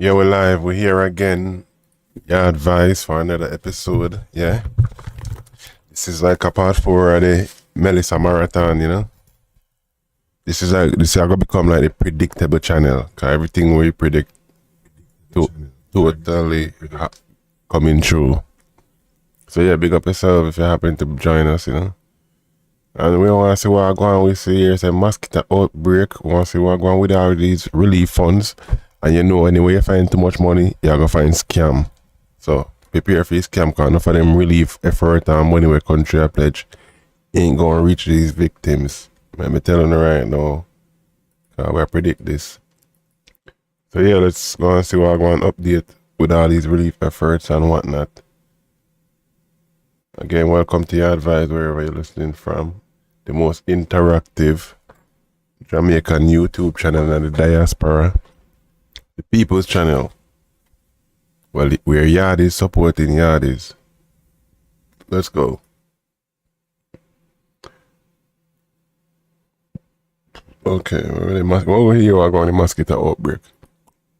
Yeah, we're live. We're here again. YAAD VIBEZ for another episode. Yeah. This is like a part 4 of the Melissa Marathon, you know. This is gonna become like the predictable channel. Cause everything we predict totally coming true. So yeah, big up yourself if you happen to join us, you know. And we want to see what going on. We see here is a mosquito outbreak. We want to see what going on with all these relief funds. And you know, anyway, you find too much money, you're going to find scam. So prepare for this scam, because enough of them relief effort and money where country I pledge ain't going to reach these victims. Let me tell you right now, we predict this. So yeah, let's go and see what going on update with all these relief efforts and whatnot. Again, welcome to YAAD VIBEZ, wherever you're listening from. The most interactive Jamaican YouTube channel in the diaspora. The People's Channel. Well, where YAAD is supporting YAAD is. Let's go. Okay, over here we're going to mosquito outbreak.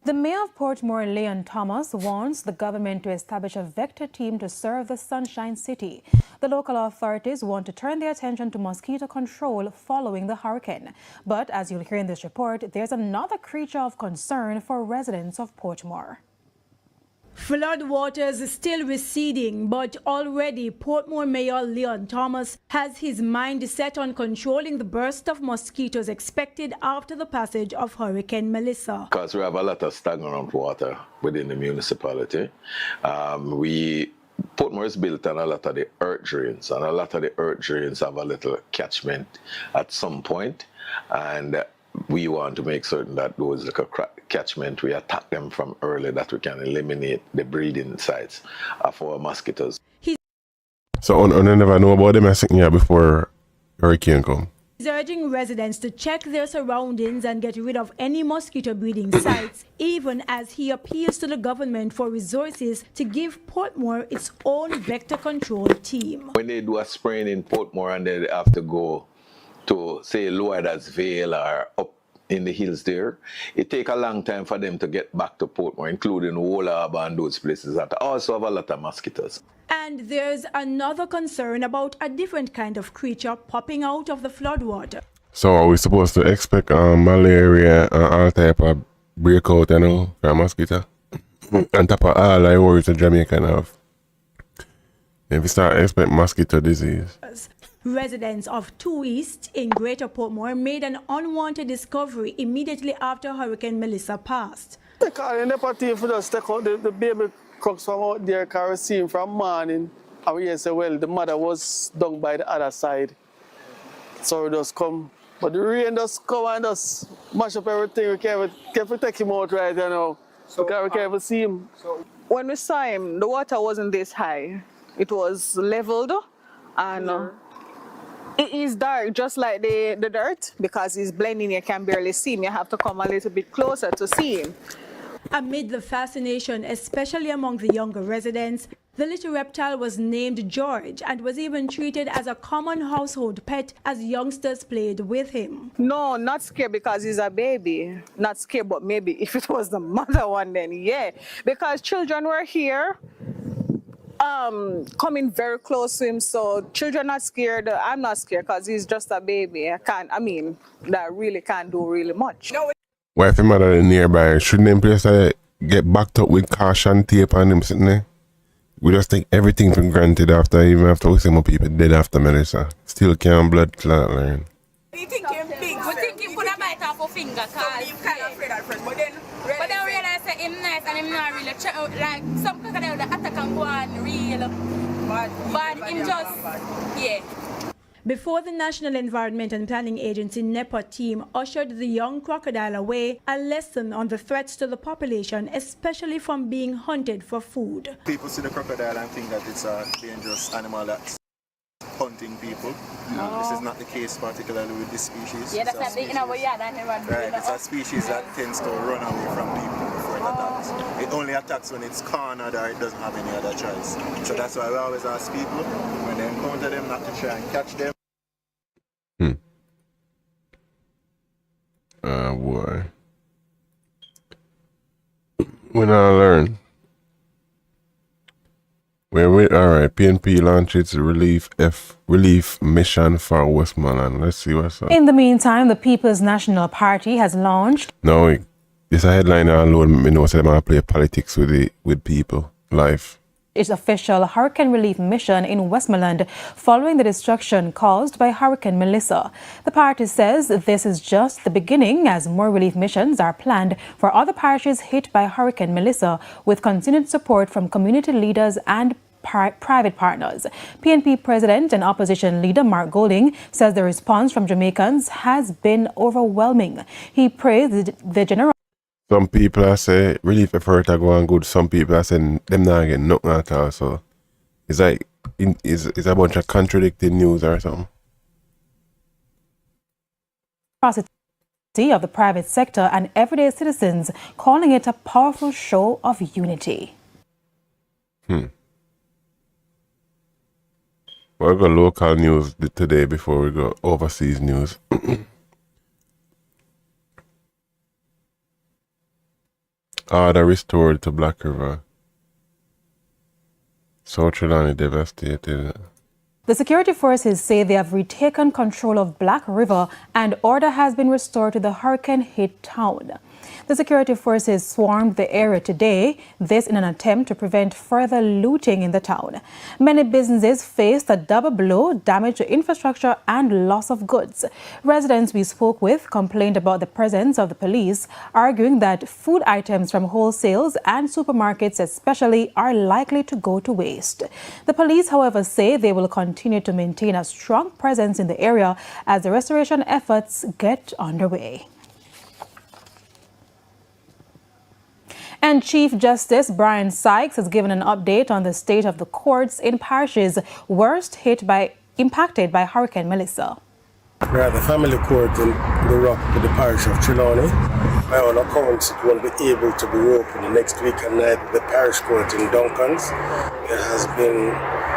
The mayor of Portmore, Leon Thomas, wants the government to establish a vector team to serve the Sunshine City. The local authorities want to turn their attention to mosquito control following the hurricane. But as you'll hear in this report, there's another creature of concern for residents of Portmore. Flood waters still receding, but already Portmore Mayor Leon Thomas has his mind set on controlling the burst of mosquitoes expected after the passage of Hurricane Melissa. Because we have a lot of stagnant water within the municipality. Portmore is built on a lot of the earth drains, and a lot of the earth drains have a little catchment at some point, and we want to make certain that those little catchment, we attack them from early, that we can eliminate the breeding sites of our mosquitoes. So I never know about them here before hurricane come. He's urging residents to check their surroundings and get rid of any mosquito breeding sites, even as he appeals to the government for resources to give Portmore its own vector control team. When they do a spraying in Portmore and they have to go to, say, YAAD Vale or up in the hills there, it takes a long time for them to get back to Portmore, including Woolab and those places that also have a lot of mosquitoes. And there's another concern about a different kind of creature popping out of the floodwater. So are we supposed to expect malaria and all type of breakout, you know, for mosquito? On top of all I worry to Jamaica have. If we start expect mosquito disease. Residents of 2 East in Greater Portmore made an unwanted discovery immediately after Hurricane Melissa passed. They call the NEPA team for just take out the baby crooks from out there, because we see him from morning. And we say, well, the mother was down by the other side. So we just come. But the rain just come and just mash up everything. We can't take him out right now. So, because we can't even see him. When we saw him, the water wasn't this high. It was leveled, and it is dark, just like the dirt, because it's blending. You can barely see him. You have to come a little bit closer to see him. Amid the fascination, especially among the younger residents, the little reptile was named George and was even treated as a common household pet as youngsters played with him. No, not scared because he's a baby. Not scared, but maybe if it was the mother one, then yeah. Because children were here, coming very close to him, so children not scared. I'm not scared because he's just a baby. That really can't do really much. No. Why if your mother is nearby, shouldn't them place get backed up with caution tape and them sitting there? We just take everything for granted even after we see more people dead after Melissa. Still can't blood clot learn. We think him big. We think him could have bite off a finger, cause so kind of afraid at first, but then realize that him nice and him not really like some crocodile that attack and go on real bad. Him just yeah. Before the National Environment and Planning Agency NEPA team ushered the young crocodile away, a lesson on the threats to the population, especially from being hunted for food. People see the crocodile and think that it's a dangerous animal that's hunting people. This is not the case, particularly with this species. Yeah, that's not the right, it's a species that tends to run away from people before it attacks. It only attacks when it's cornered or it doesn't have any other choice. So that's why we always ask people, when they encounter them, not to try and catch them. Boy. We now learn. Alright, PNP launches relief mission for Westmoreland. Let's see what's up. In the meantime, the People's National Party has launched. No, this a headline alone. Me know say them play politics with people. Life. Its official hurricane relief mission in Westmoreland following the destruction caused by Hurricane Melissa. The party says this is just the beginning as more relief missions are planned for other parishes hit by Hurricane Melissa with continued support from community leaders and private partners. PNP President and Opposition Leader Mark Golding says the response from Jamaicans has been overwhelming. He praised the general. Some people are say relief effort are going good. Some people are saying them not getting nothing at all. So it's like it's a bunch of contradicting news or something. Of the private sector and everyday citizens, calling it a powerful show of unity. We'll go local news today before we go overseas news. Order restored to Black River. South Trelawney devastated. The security forces say they have retaken control of Black River and order has been restored to the hurricane-hit town. The security forces swarmed the area today, this in an attempt to prevent further looting in the town. Many businesses faced a double blow, damage to infrastructure and loss of goods. Residents we spoke with complained about the presence of the police, arguing that food items from wholesales and supermarkets especially are likely to go to waste. The police, however, say they will continue to maintain a strong presence in the area as the restoration efforts get underway. And Chief Justice Brian Sykes has given an update on the state of the courts in parishes worst impacted by Hurricane Melissa. We're at the family court in the Rock with the parish of Trelawney. By all accounts, it won't be able to be open the next week, and neither the parish court in Duncans. There has been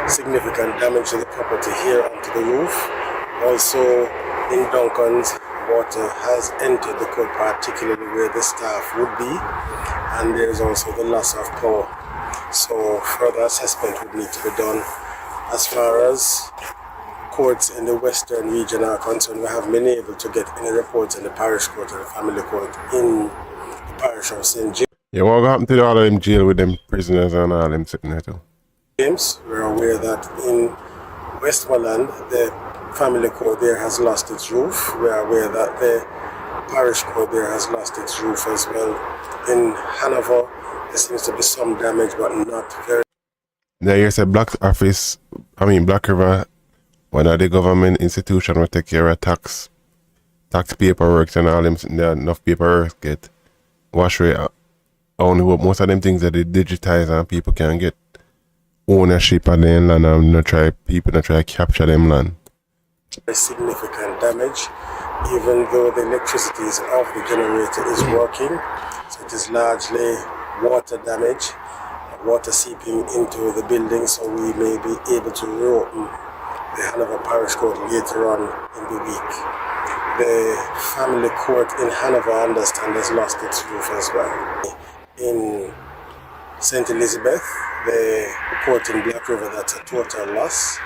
significant damage to the property here onto the roof. Also in Duncans, water has entered the court, particularly where the staff would be, and there's also the loss of power. So further assessment would need to be done. As far as courts in the western region are concerned, we haven't been able to get any reports in the parish court or the family court in the parish of St. James. Yeah, what happened to all of them jail with them prisoners and all them sitting there too? James, we're aware that in Westmoreland, the family court there has lost its roof. We're aware that the parish court there has lost its roof as well. In Hanover, there seems to be some damage, but not very. Now you say Black River, one of the government institution will take care of tax paperwork and all them, there enough paperwork get wash away. I only hope most of them things that they digitize and people can get ownership of their land and people not try to capture them land. Significant damage, even though the electricity of the generator is working. So it is largely water damage, water seeping into the building, so we may be able to reopen the Hanover Parish Court later on in the week. The family court in Hanover, I understand, has lost its roof as well. In St. Elizabeth, the court in Black River, that's a total loss.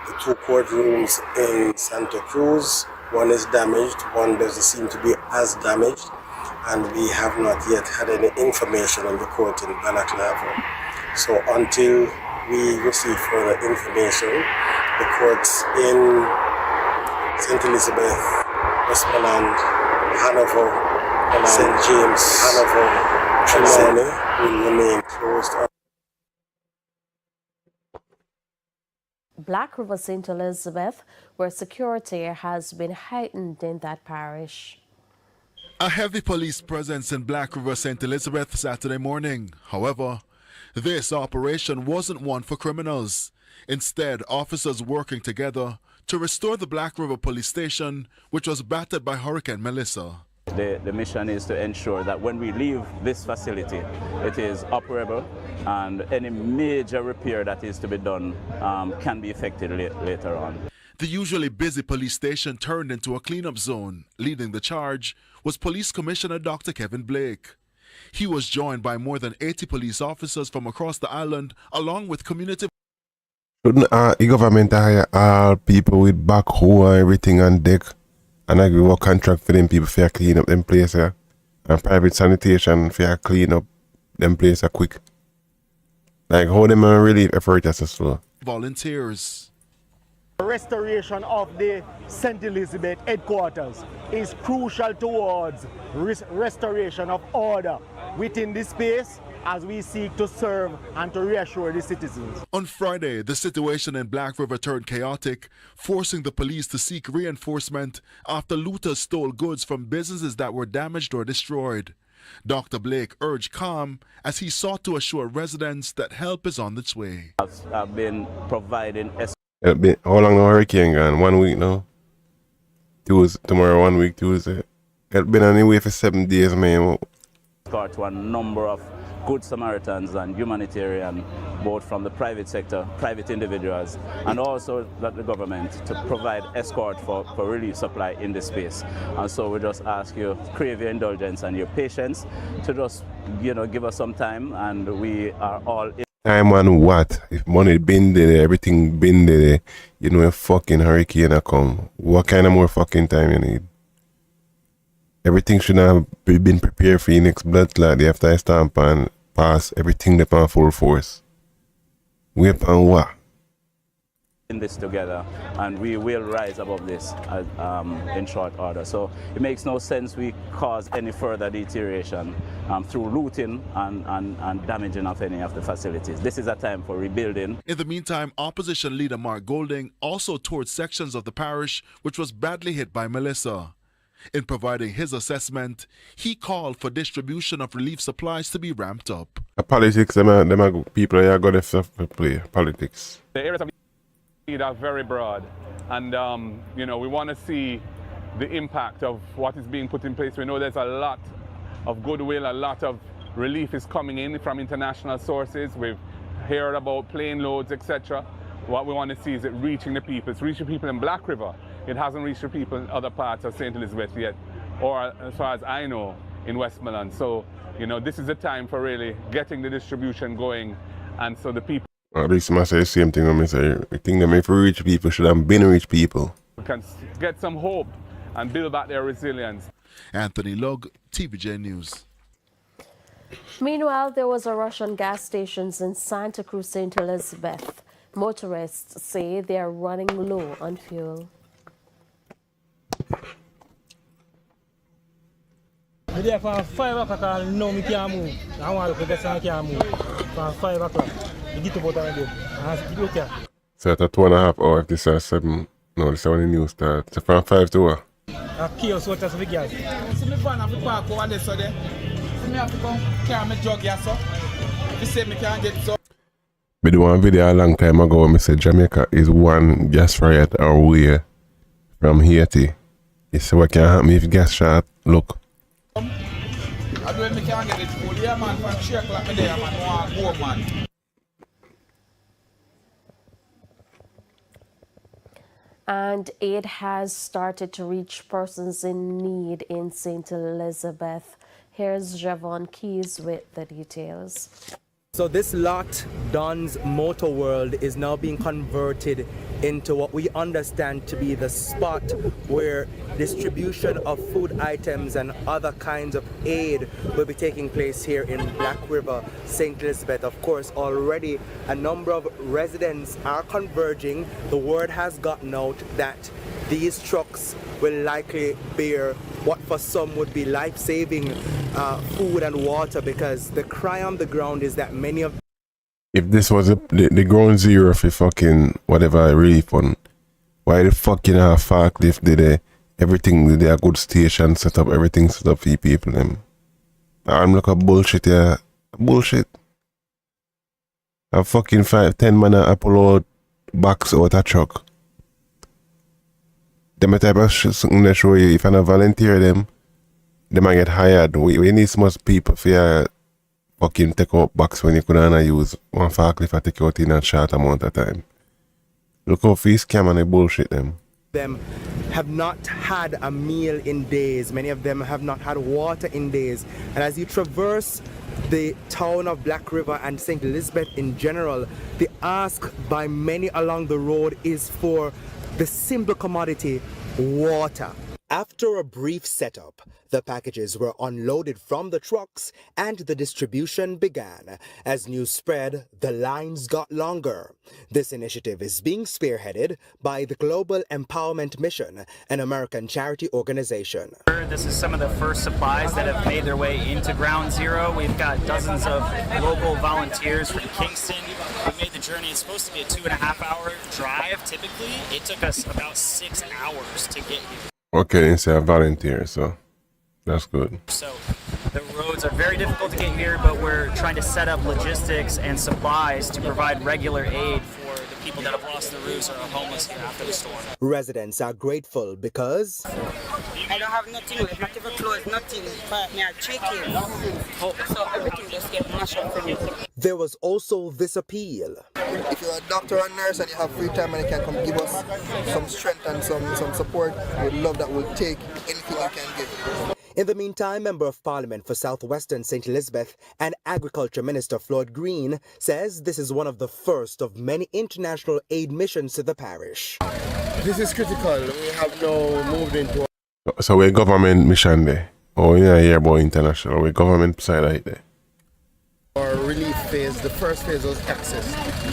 The two courtrooms in Santa Cruz, one is damaged, one doesn't seem to be as damaged, and we have not yet had any information on the court in Balaclava. So until we receive further information, the courts in St. Elizabeth, Westmoreland, Hanover, St. James, Hanover, Trelawney will remain closed. Black River, St. Elizabeth, where security has been heightened in that parish. A heavy police presence in Black River, St. Elizabeth Saturday morning. However, this operation wasn't one for criminals. Instead, officers working together to restore the Black River police station, which was battered by Hurricane Melissa. The mission is to ensure that when we leave this facility, it is operable and any major repair that is to be done can be effected later on. The usually busy police station turned into a cleanup zone. Leading the charge was Police Commissioner Dr. Kevin Blake. He was joined by more than 80 police officers from across the island, along with community. Shouldn't the government hire all people with backhoe and everything on deck and I give a contract for them people for clean up them place here? And private sanitation for clean up them place quick. Like how them relief effort is so slow. Volunteers. Restoration of the St. Elizabeth headquarters is crucial towards restoration of order within this space as we seek to serve and to reassure the citizens. On Friday, the situation in Black River turned chaotic, forcing the police to seek reinforcement after looters stole goods from businesses that were damaged or destroyed. Dr. Blake urged calm as he sought to assure residents that help is on its way. I've been providing. How long the hurricane gone? 1 week now? Tomorrow 1 week, Tuesday. It's been anyway for 7 days, man. Start to a number of good Samaritans and humanitarian, both from the private sector, private individuals, and also the government to provide escort for relief supply in this space. And so we just ask you, crave your indulgence and your patience to just, give us some time, and we are all in. Time on what? If money been there, everything been there, a fucking hurricane come. What kind of more fucking time you need? Everything should have been prepared for your next blood clot. They have to stamp and pass everything upon full force. We upon what? In this together, and we will rise above this in short order. So it makes no sense we cause any further deterioration through looting and damaging of any of the facilities. This is a time for rebuilding. In the meantime, opposition leader Mark Golding also toured sections of the parish which was badly hit by Melissa. In providing his assessment, he called for distribution of relief supplies to be ramped up. Politics, them are people are going to play politics. The areas of need are very broad, and we want to see the impact of what is being put in place. We know there's a lot of goodwill, a lot of relief is coming in from international sources. We've heard about plane loads, etc. What we want to see is it reaching the people. It's reaching people in Black River. It hasn't reached the people in other parts of St. Elizabeth yet, or as far as I know, in Westmoreland. So, this is the time for really getting the distribution going, and so the people. At least I say the same thing when I say, I think that if we reach people, should have been reach people. Can get some hope and build back their resilience. Anthony Lugg, TVJ News. Meanwhile, there was a rush on gas stations in Santa Cruz, St. Elizabeth. Motorists say they are running low on fuel. I'm there from 5 o'clock and now I can't move. I want to get some can't move. From 5 o'clock. You get to bottom again. So at 2.5 hours, if this is 7, no, this is when the news starts. So from 5 to what? I chaos what else we gas. So me van have to park over there so there. So me have to come carry my jug here so. If you say me can't get so. I did one video a long time ago when I said Jamaica is one gas riot away from Haiti. You see what can happen if gas shot? Look. I do when me can't get it full. Yeah man, from 3 o'clock me there man, want go man. And aid has started to reach persons in need in St. Elizabeth. Here's Javon Keys with the details. So this lot, Don's Motor World, is now being converted into what we understand to be the spot where distribution of food items and other kinds of aid will be taking place here in Black River, St. Elizabeth. Of course, already a number of residents are converging. The word has gotten out that these trucks will likely bear what for some would be life-saving food and water, because the cry on the ground is that many of... If this was the ground zero for fucking whatever relief fund, why the fuck you know Farcliffe did everything, did a good station set up, everything set up for you people them. I'm like a bullshit here. Bullshit. A fucking 5-10 man a pull out box out a truck. Them type of something that show you if I not volunteer them might get hired. We need so much people for fucking take out box when you couldn't use one forklift and take out in a short amount of time. Look how fee scam and they bullshit them. Them have not had a meal in days. Many of them have not had water in days. And as you traverse the town of Black River and St. Elizabeth in general, the ask by many along the road is for the simple commodity, water. After a brief setup, the packages were unloaded from the trucks and the distribution began. As news spread, the lines got longer. This initiative is being spearheaded by the Global Empowerment Mission, an American charity organization. This is some of the first supplies that have made their way into Ground Zero. We've got dozens of local volunteers from Kingston. We made the journey. It's supposed to be a 2.5-hour drive typically. It took us about 6 hours to get here. Okay, it's a volunteer, so that's good. So the roads are very difficult to get here, but we're trying to set up logistics and supplies to provide regular aid for the people that have lost their roofs or are homeless here after the storm. Residents are grateful because I don't have nothing left, not even clothes, nothing. But me are 3 kids. So everything just get mashed up for me. there was also this appeal. If you're a doctor or nurse and you have free time and you can come give us some strength and some support, we'd love that. We'll take anything you can give. In the meantime, Member of Parliament for Southwestern St. Elizabeth and Agriculture Minister Floyd Green says this is one of the first of many international aid missions to the parish. This is critical. We have now moved into... So we're government mission there. Oh, yeah, hear about international. We're government side right there. Our relief phase, the first phase was access,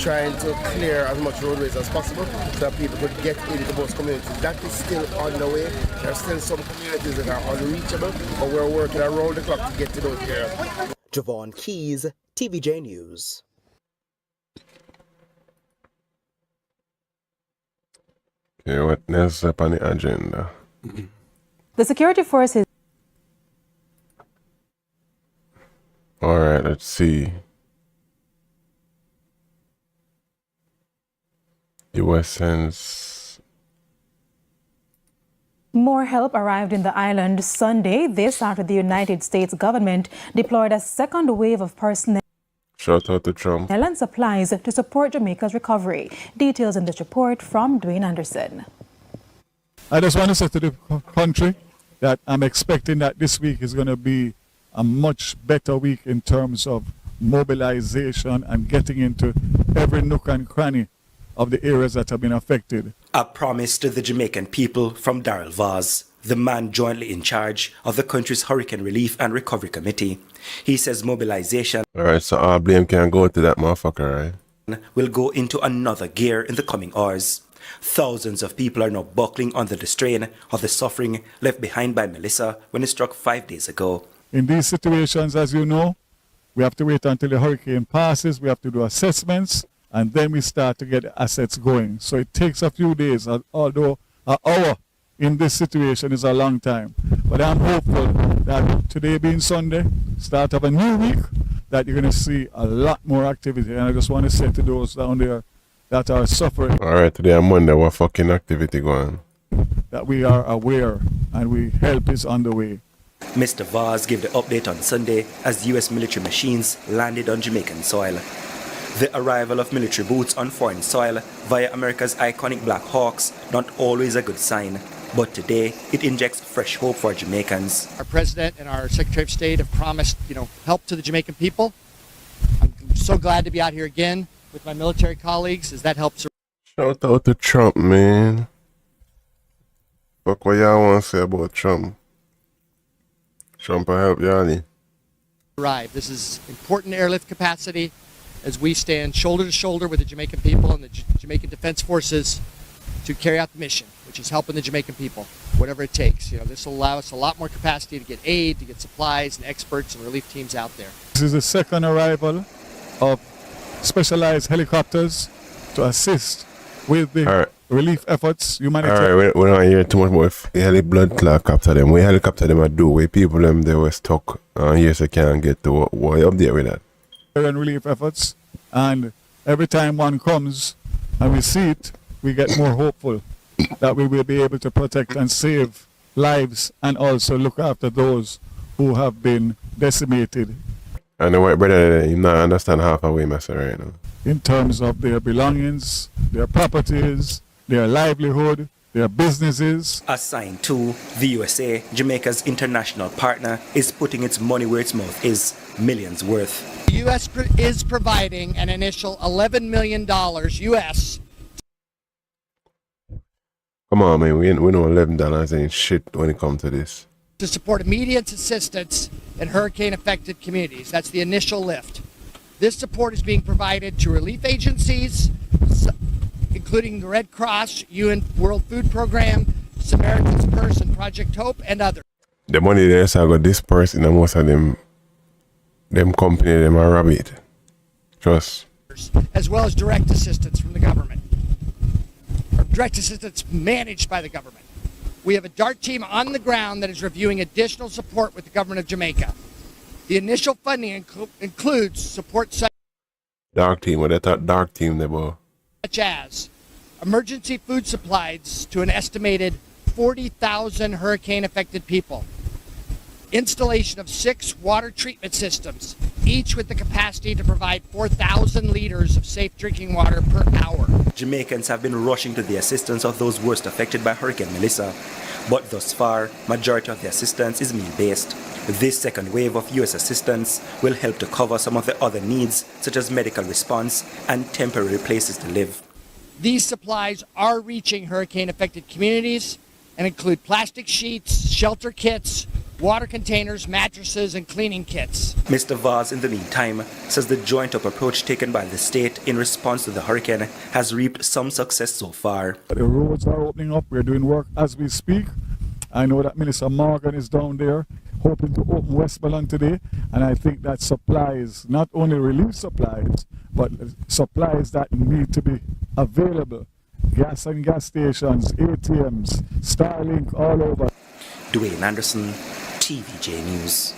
trying to clear as much roadways as possible so that people could get into most communities. That is still on the way. There are still some communities that are unreachable, but we're working around the clock to get to those areas. Javon Keys, TVJ News. Okay, what next up on the agenda? The security forces. All right, let's see. US sends. More help arrived in the island Sunday, this after the United States government deployed a second wave of personnel. Shout out to Trump. And supplies to support Jamaica's recovery. Details in this report from Dwayne Anderson. I just want to say to the country that I'm expecting that this week is going to be a much better week in terms of mobilization and getting into every nook and cranny of the areas that have been affected. A promise to the Jamaican people from Daryl Vaz, the man jointly in charge of the country's Hurricane Relief and Recovery Committee. He says mobilization Alright, so all blame can go to that motherfucker, right? Will go into another gear in the coming hours. Thousands of people are now buckling under the strain of the suffering left behind by Melissa when it struck 5 days ago. In these situations, as you know, we have to wait until the hurricane passes, we have to do assessments, and then we start to get the assets going. So it takes a few days, although an hour in this situation is a long time. But I'm hopeful that today being Sunday, start of a new week, that you're going to see a lot more activity. And I just want to say to those down there that are suffering. Alright, today on Monday, what fucking activity going on? That we are aware and help is on the way. Mr. Vaz gave the update on Sunday as U.S. military machines landed on Jamaican soil. The arrival of military boots on foreign soil via America's iconic Black Hawks, not always a good sign, but today it injects fresh hope for Jamaicans. Our President and our Secretary of State have promised, help to the Jamaican people. I'm so glad to be out here again with my military colleagues as that helps. Shout out to Trump, man. Fuck what y'all want to say about Trump. Trump will help y'all. Arrive. This is important airlift capacity as we stand shoulder to shoulder with the Jamaican people and the Jamaican Defense Forces to carry out the mission, which is helping the Jamaican people, whatever it takes. This will allow us a lot more capacity to get aid, to get supplies and experts and relief teams out there. This is the second arrival of specialized helicopters to assist with the relief efforts, humanitarian. Alright, we don't hear too much about if the heli blood clot capture them. What helicopter them a do? Where people them they were stuck here so can't get to what up there with that? Relief efforts, and every time one comes and we see it, we get more hopeful that we will be able to protect and save lives and also look after those who have been decimated. And the white brother, you not understand half of what I'm saying right now. In terms of their belongings, their properties, their livelihood, their businesses. Assigned to the USA, Jamaica's international partner is putting its money where its mouth is, millions worth. The U.S. is providing an initial $11 million U.S. Come on, man. We know $11 ain't shit when it comes to this. to support immediate assistance in hurricane-affected communities. That's the initial lift. This support is being provided to relief agencies, including the Red Cross, UN World Food Program, Samaritan's Purse, and Project Hope, and others. The money there is got dispersed in most of them company, them are rabbit. Trust. As well as direct assistance from the government. Or direct assistance managed by the government. We have a DART team on the ground that is reviewing additional support with the government of Jamaica. The initial funding includes support such as emergency food supplies to an estimated 40,000 hurricane-affected people, installation of 6 water treatment systems, each with the capacity to provide 4,000 liters of safe drinking water per hour. Jamaicans have been rushing to the assistance of those worst affected by Hurricane Melissa, but thus far, majority of the assistance is meal-based. This second wave of U.S. assistance will help to cover some of the other needs, such as medical response and temporary places to live. These supplies are reaching hurricane-affected communities and include plastic sheets, shelter kits, water containers, mattresses, and cleaning kits. Mr. Vaz, in the meantime, says the joint-up approach taken by the state in response to the hurricane has reaped some success so far. The roads are opening up. We're doing work as we speak. I know that Minister Morgan is down there hoping to open Westmoreland today, and I think that supplies, not only relief supplies, but supplies that need to be available. Gas and gas stations, ATMs, Starlink, all over. Dwayne Anderson, TVJ News.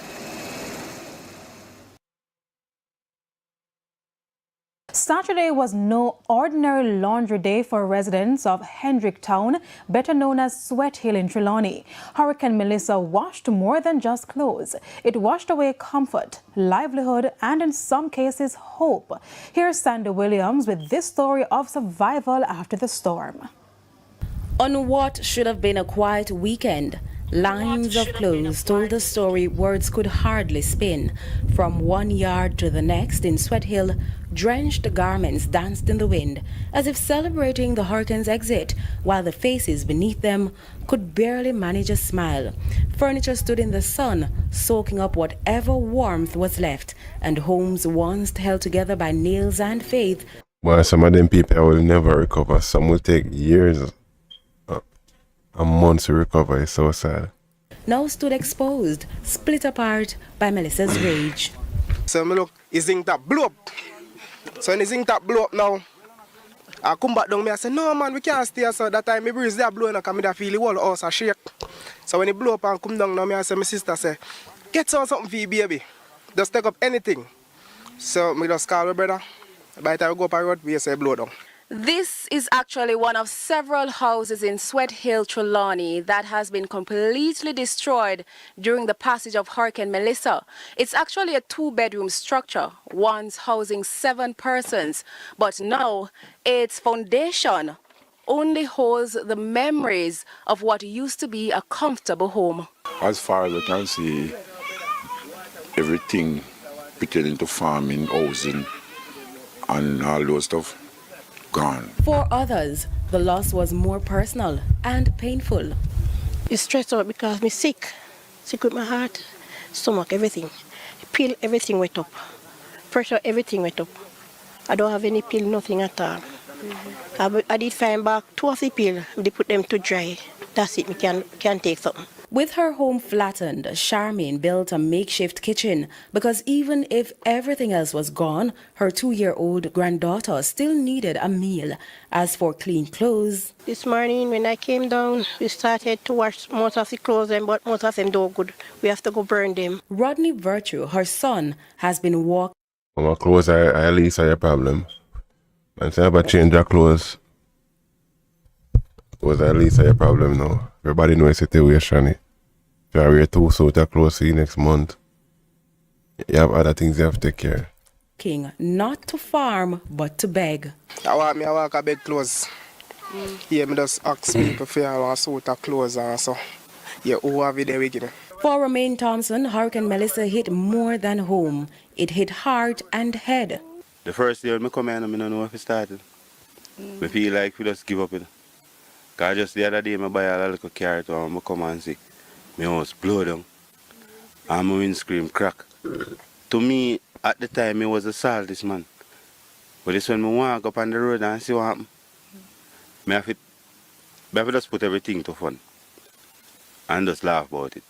Saturday was no ordinary laundry day for residents of Hendrick Town, better known as Sweat Hill in Trelawney. Hurricane Melissa washed more than just clothes. It washed away comfort, livelihood, and in some cases, hope. Here's Sandy Williams with this story of survival after the storm. On what should have been a quiet weekend, lines of clothes told the story words could hardly spin. From one yard to the next in Sweat Hill, drenched garments danced in the wind, as if celebrating the hurricane's exit, while the faces beneath them could barely manage a smile. Furniture stood in the sun, soaking up whatever warmth was left, and homes once held together by nails and faith. Well, some of them people will never recover. Some will take years, a month to recover. It's so sad. Now stood exposed, split apart by Melissa's rage. So me look, his zinc tap blew up. So when his zinc tap blew up now, I come back down, I say, no man, we can't stay. So that time, my breeze there blowing up, and I feel the whole house a shake. So when it blew up and come down now, I say, my sister say, get something for you, baby. Just take up anything. So I just call my brother. By the time I go up the road, we say blow down. This is actually one of several houses in Sweat Hill, Trelawney that has been completely destroyed during the passage of Hurricane Melissa. It's actually a 2-bedroom structure, once housing 7 persons, but now its foundation only holds the memories of what used to be a comfortable home. As far as I can see, everything pertaining to farming, housing, and all those stuff, gone. For others, the loss was more personal and painful. It's stressed out because I'm sick with my heart, stomach, everything. Pill, everything went up. Pressure, everything went up. I don't have any pill, nothing at all. I did find back 2 of the pill. They put them to dry. That's it, we can take something. With her home flattened, Charmaine built a makeshift kitchen because even if everything else was gone, her 2-year-old granddaughter still needed a meal. As for clean clothes, this morning when I came down, we started to wash most of the clothes, but most of them don't good. We have to go burn them. Rodney Virtue, her son, has been walking. My clothes are at least a problem. And say about change your clothes was at least a problem now. Everybody knows the situation. If you wear 2 suits of clothes for you next month, you have other things you have to take care of. Not to farm, but to beg. I walk a beg clothes. Yeah, me just ask people for a suit of clothes and so. Yeah, who have it there with me? For Romaine Thompson, Hurricane Melissa hit more than home. It hit heart and head. The first day when I come in, I don't know if it started. I feel like we just give up it. Because just the other day, I buy a little carrot and I come and see my house blow down and my windscreen crack. To me, at the time, it was the saltest, man. But this when I walk up on the road and see what happened, I have to just put everything to fun and just laugh about it.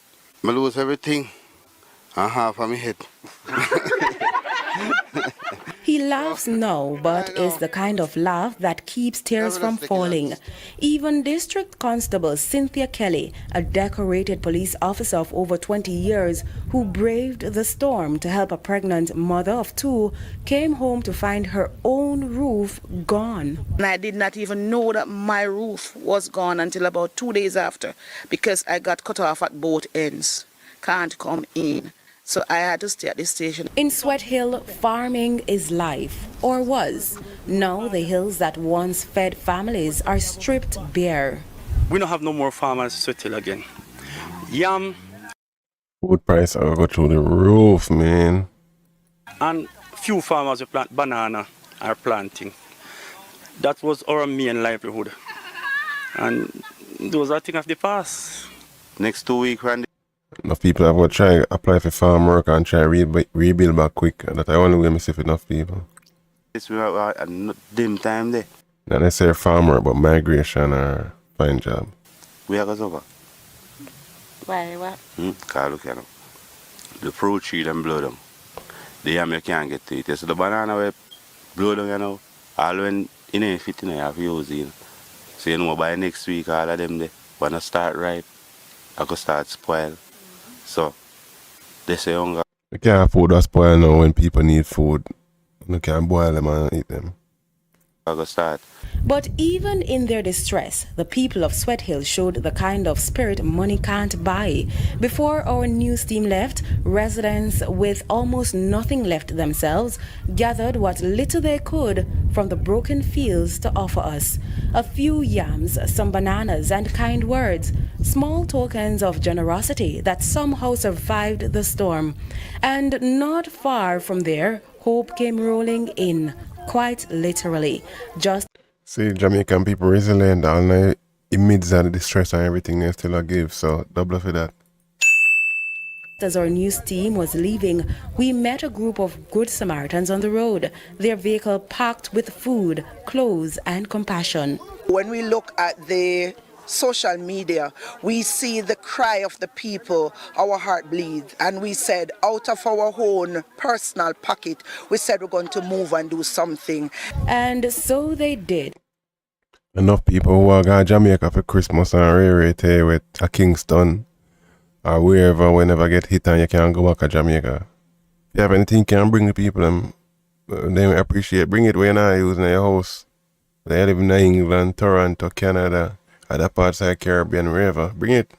I lose everything and half of my head. He laughs now, but is the kind of laugh that keeps tears from falling. Even District Constable Cynthia Kelly, a decorated police officer of over 20 years who braved the storm to help a pregnant mother of 2, came home to find her own roof gone. And I did not even know that my roof was gone until about 2 days after, because I got cut off at both ends. Can't come in. So I had to stay at this station. In Sweat Hill, farming is life, or was. Now the hills that once fed families are stripped bare. We don't have no more farmers in Sweat Hill again. Yam. Food price are go through the roof, man. And few farmers who plant banana are planting. That was our main livelihood. And those are things of the past. Next 2 weeks, when enough people have to try apply for farm work and try rebuild back quick. That's the only way I see enough people. It's dim time there. Not necessarily farm work, but migration or find job. We are going over. Why, what? Because look, you know, the fruit tree them blow down. The yam you can't get to it. So the banana will blow down, you know, all when it ain't fit, you have to use it. So you know, by next week, all of them, when I start ripe, I could start spoil. So, they say hunger. You can't afford to spoil now when people need food. You can't boil them and eat them. I could start. But even in their distress, the people of Sweat Hill showed the kind of spirit money can't buy. Before our news team left, residents with almost nothing left themselves gathered what little they could from the broken fields to offer us. A few yams, some bananas, and kind words. Small tokens of generosity that somehow survived the storm. And not far from there, hope came rolling in, quite literally. Just see, Jamaican people resilient all night amidst the distress and everything they still a give, so double for that. as our news team was leaving, we met a group of Good Samaritans on the road, their vehicle packed with food, clothes, and compassion. When we look at the social media, we see the cry of the people, our heart bleeds, and we said out of our own personal pocket, we said we're going to move and do something. And so they did. Enough people who are going to Jamaica for Christmas and rarity with a Kingston or wherever, whenever get hit and you can go back to Jamaica. If you have anything you can bring the people, they appreciate. Bring it when you're not using your house. They live in England, Toronto, Canada, other parts of the Caribbean, wherever. Bring it.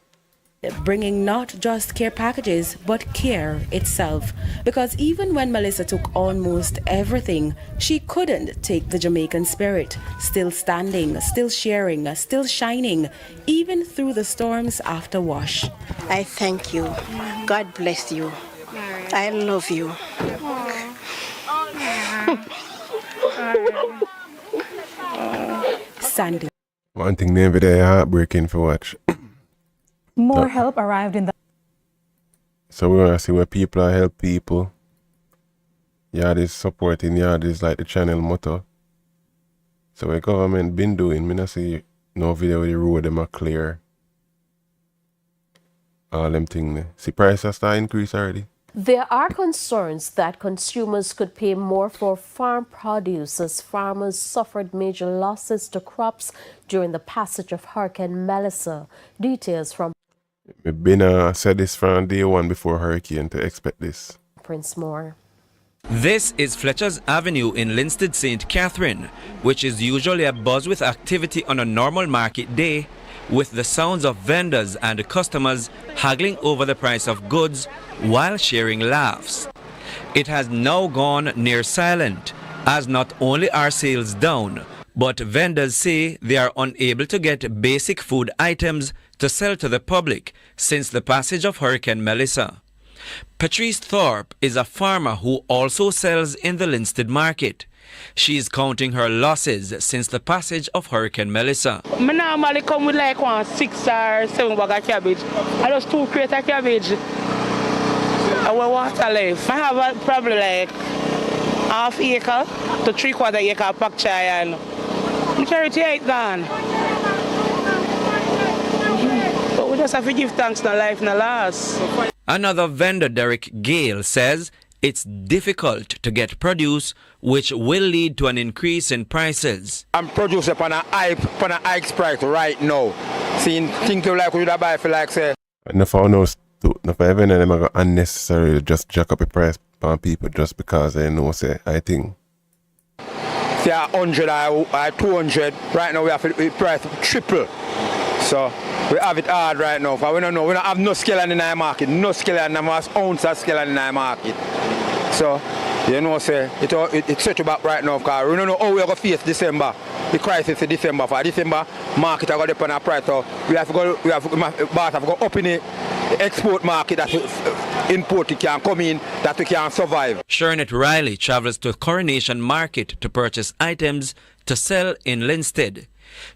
Bringing not just care packages, but care itself. Because even when Melissa took almost everything, she couldn't take the Jamaican spirit. Still standing, still sharing, still shining, even through the storms after wash. I thank you. God bless you. I love you. Sandy. One thing they there heartbreaking for watch. More help arrived in the... So we want to see where people are help people. YAAD is supporting YAAD is like the channel motto. So what government been doing, me not see no video where the road them are clear. All them things. See prices start increase already. There are concerns that consumers could pay more for farm produce as farmers suffered major losses to crops during the passage of Hurricane Melissa. Details from I've been said this from day one before hurricane to expect this. Prince Moore. This is Fletcher's Avenue in Linstead St. Catherine, which is usually abuzz with activity on a normal market day, with the sounds of vendors and customers haggling over the price of goods while sharing laughs. It has now gone near silent, as not only are sales down, But vendors say they are unable to get basic food items to sell to the public since the passage of Hurricane Melissa. Patrice Thorpe is a farmer who also sells in the Linstead market. She is counting her losses since the passage of Hurricane Melissa. I normally come with like 6 or 7 bag of cabbage. I just 2 crates of cabbage. And when water left, I have a probably like half acre to 3/4 acre of pak chai and I carry it gone. But we just have to give thanks to life in the last. Another vendor, Derek Gale, says it's difficult to get produce, which will lead to an increase in prices. I'm producing upon a high price right now. Seeing think you like we would buy for like say. No for no for vendor them are unnecessarily just jack up the price on people just because they know say I think. Say 100 or 200, right now we have the price triple. So we have it hard right now. But we don't know. We don't have no scale in the market. No scale in the ounce of scale in the market. So, you know, say it's set you back right now because we don't know how we're going to face December. The crisis in December. For December, market are going to depend on price. So we have to go, up in the export market that import can come in, that we can survive. Shernet Riley travels to Coronation Market to purchase items to sell in Linstead.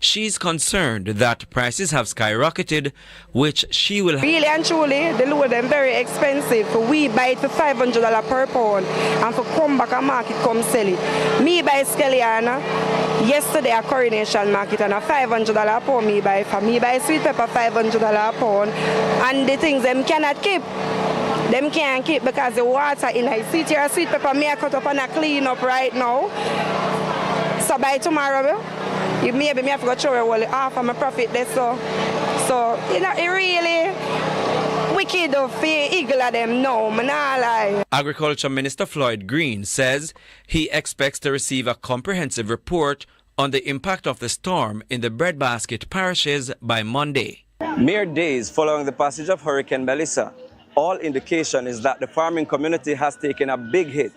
She's concerned that prices have skyrocketed, which she will... Really and truly, the load them very expensive. We buy it for $500 per pound and for come back a market come sell it. Me buy scallion yesterday at Coronation Market and a $500 a pound me buy for. Me buy sweet pepper $500 a pound and the things them cannot keep. Them can't keep because the water in it. See here sweet pepper me I cut up and I clean up right now. So by tomorrow, maybe me have to go throw half of my profit there. So you know, it really wicked of eagle at them now, man, I lie. Agriculture Minister Floyd Green says he expects to receive a comprehensive report on the impact of the storm in the breadbasket parishes by Monday. Mere days following the passage of Hurricane Melissa, all indication is that the farming community has taken a big hit.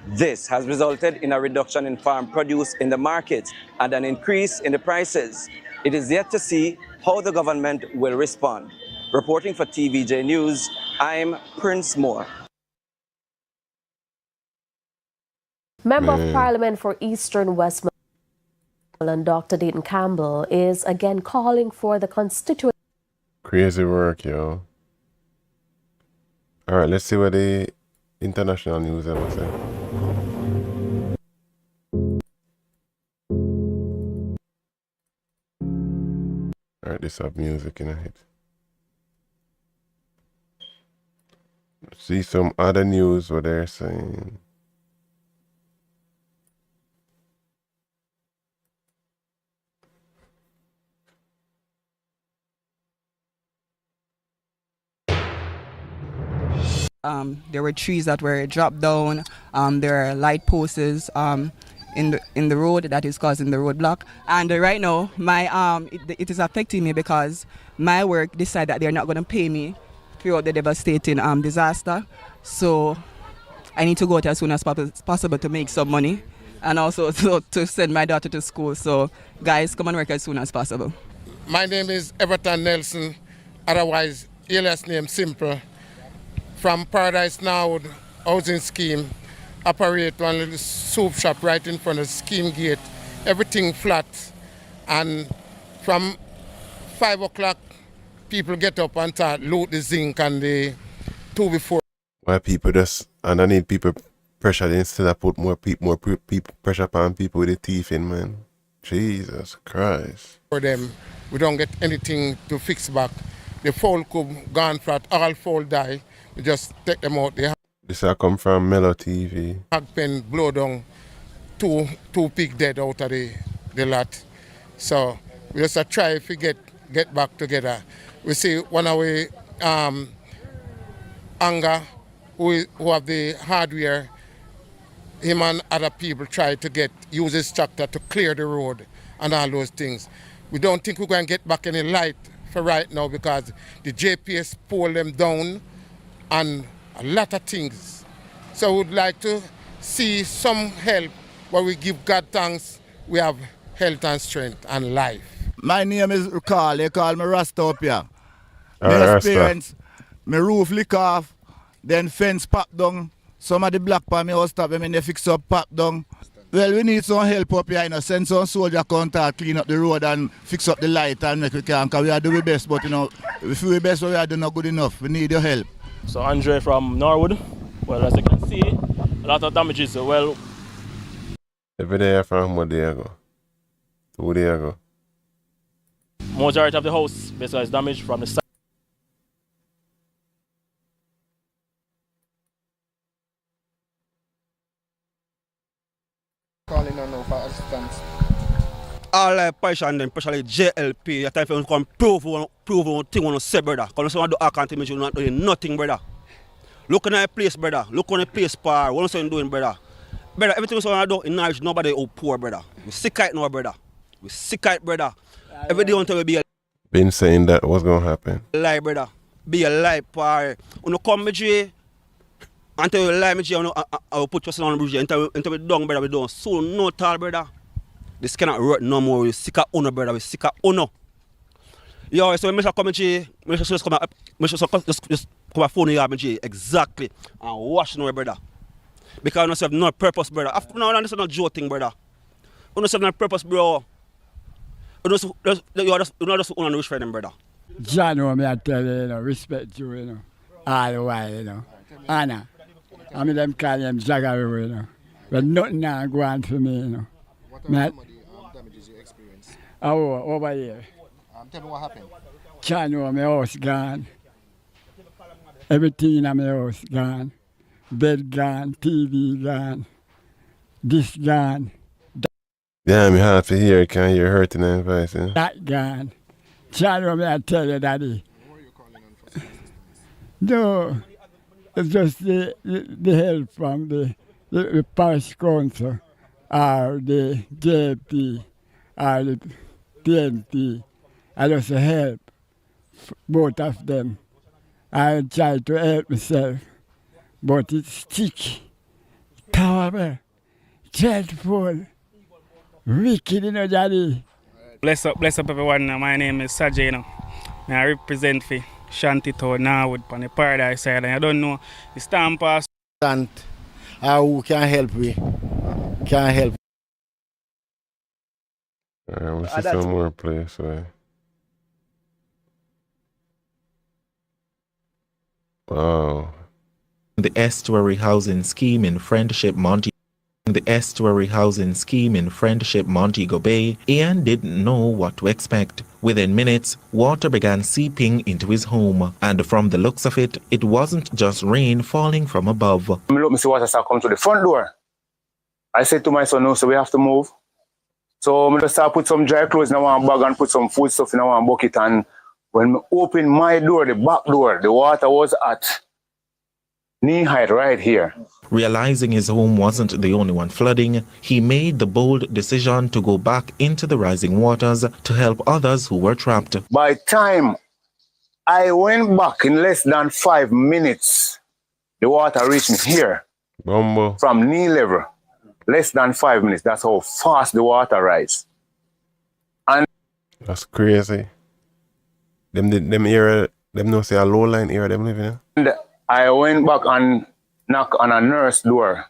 This has resulted in a reduction in farm produce in the market and an increase in the prices. It is yet to see how the government will respond. Reporting for TVJ News, I'm Prince Moore. Member of Parliament for Eastern Westmoreland, Dr. Dayton Campbell, is again calling for the constituent. Crazy work, yo. All right, let's see what the international news ever say. All right, this have music in it. Let's see some other news what they're saying. There were trees that were dropped down. There are light posts in the road that is causing the roadblock. And right now, it is affecting me because my work decided that they're not going to pay me throughout the devastating disaster. So I need to go out as soon as possible to make some money and also to send my daughter to school. So guys, come and work as soon as possible. My name is Everton Nelson, otherwise alias name Simple. From Paradise Now housing scheme, operate one little soup shop right in front of the scheme gate. Everything flat. And from 5 o'clock, people get up and start load the zinc and the 2 before. Why people just, and I need people pressure instead of put more people pressure upon people with the teeth in, man. Jesus Christ. For them, we don't get anything to fix back. The fowl could gone flat, all fowl die. We just take them out. This I come from Mellow TV. Hog pen blow down two pig dead out of the lot. So we just try to get back together. We see one of our Anga who have the hardware, him and other people try to use his tractor to clear the road and all those things. We don't think we're going to get back any light for right now because the JPS pulled them down and a lot of things. So we'd like to see some help where we give God thanks. We have health and strength and life. My name is Carl. They call me Rasta up here. All right, My Rasta. experience, my roof leak off, then fence pop down. Some of the block pa me house stop, they fix up, pop down. Well, we need some help up here, send some soldier contact, clean up the road and fix up the light and make we can, because we are doing the best, but if we do the best, we are doing not good enough. We need your help. So Andre from Norwood, well, as you can see, a lot of damages. Well, every day from 1 day ago, 2 days ago. Majority of the house basically is damaged from the side. Calling on now for assistance. All partition them, especially JLP, you time for come prove one thing on say, brother. Because someone do account image, you're not doing nothing, brother. Look at the place, brother. Look on the place, par. What are you doing, brother? Brother, everything someone do in Norwich, nobody is poor, brother. We sick it now, brother. We sick it, brother. Every day until we be a Been saying that what's gonna happen. lie, brother. Be a lie, par. When you come, Jay, until you lie, I will put you on the bridge until we done, brother. We don't so no tall, brother. This cannot work no more. We sick of honor, brother. We sick of honor. Yo, so when I come, Jay, just come a phone here, Jay, exactly, and wash no, brother. Because you have no purpose, brother. After now, this is not joking, brother. You have no purpose, bro. You just own a wish for them, brother. John, I tell you, respect you, all the while, Anna. I mean, them call him Jagger, but nothing now go on for me, What are some of the damages you experienced? Oh, over here. Tell me what happened. John, my house gone. Everything in my house gone. Bed gone, TV gone, this gone. Damn, you have to hear it, can't hear hurting and advice, you know? That gone. John, I tell you, Daddy. No, it's just the help from the parish council or the JP or the TNT. I just help both of them. I try to help myself, but it's stick, terrible, dreadful, wicked, Daddy. Bless up everyone. My name is Sajay. I represent for Shantytown Norwood on the Paradise side. And I don't know the stamp pass. And who can help we? Can help. Alright, we'll see some more place, right? Wow. The estuary housing scheme in Friendship Montego Bay, Ian didn't know what to expect. Within minutes, water began seeping into his home, and from the looks of it, it wasn't just rain falling from above. Look, me see water start come to the front door. I said to my son, no, so we have to move. So I just start put some dry clothes in one bag and put some food stuff in one bucket, and when I opened my door, the back door, the water was at knee height right here. Realizing his home wasn't the only one flooding, he made the bold decision to go back into the rising waters to help others who were trapped. By time I went back in less than 5 minutes, the water reached me here. Bumbo. From knee level. Less than 5 minutes. That's how fast the water rises. And that's crazy. Them area, them no say a low line area them living in. And I went back and knocked on a nurse door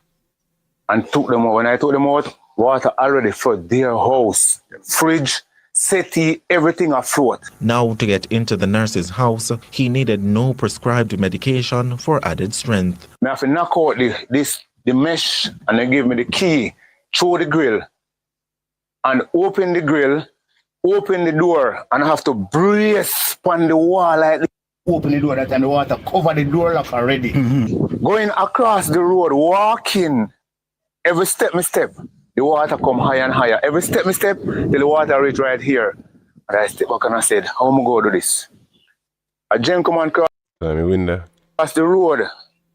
and took them out. When I took them out, water already flooded their house, fridge, settee, everything afloat. Now to get into the nurse's house, he needed no prescribed medication for added strength. I have to knock out the mesh, and they give me the key through the grill and open the grill, open the door, and I have to brace on the wall like this. Open the door, that and the water cover the door lock already. Going across the road, walking, every step, the water come higher and higher. Every step, till the water reach right here. And I step back and I said, how am I going to do this? A gent come and cross the road,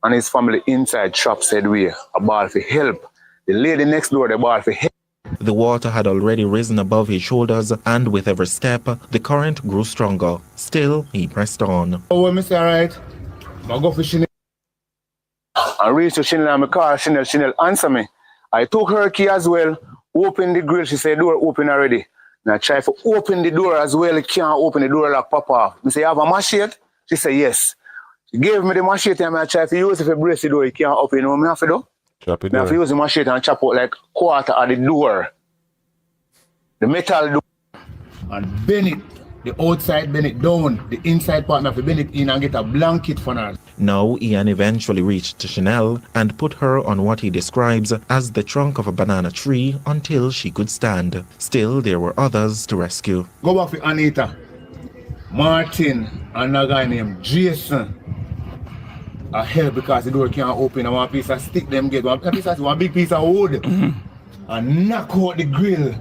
and his family inside shop said we a ball for help. The lady next door, the ball for help. The water had already risen above his shoulders, and with every step, the current grew stronger. Still, he pressed on. Oh, Mr. Right, I go for Chanel. I reached to Chanel and I call Chanel answer me. I took her key as well, Open the grill, she said, door open already. And I try to open the door as well, it can't open the door like pop off. I say, you have a machete? She said, yes. She gave me the machete and I try to use it to brace the door, it can't open. You know what I have to do? Chop it I have to use the machete and chop out like quarter of the door. The metal door. And bend it. The outside bend it down. The inside part have to bend it in and get a blanket for her. Now Ian eventually reached Chanel and put her on what he describes as the trunk of a banana tree until she could stand. Still, there were others to rescue. Go back with Anita, Martin, and a guy named Jason. I help because the door can't open. And one piece of stick them get one big piece of wood and knock out the grill.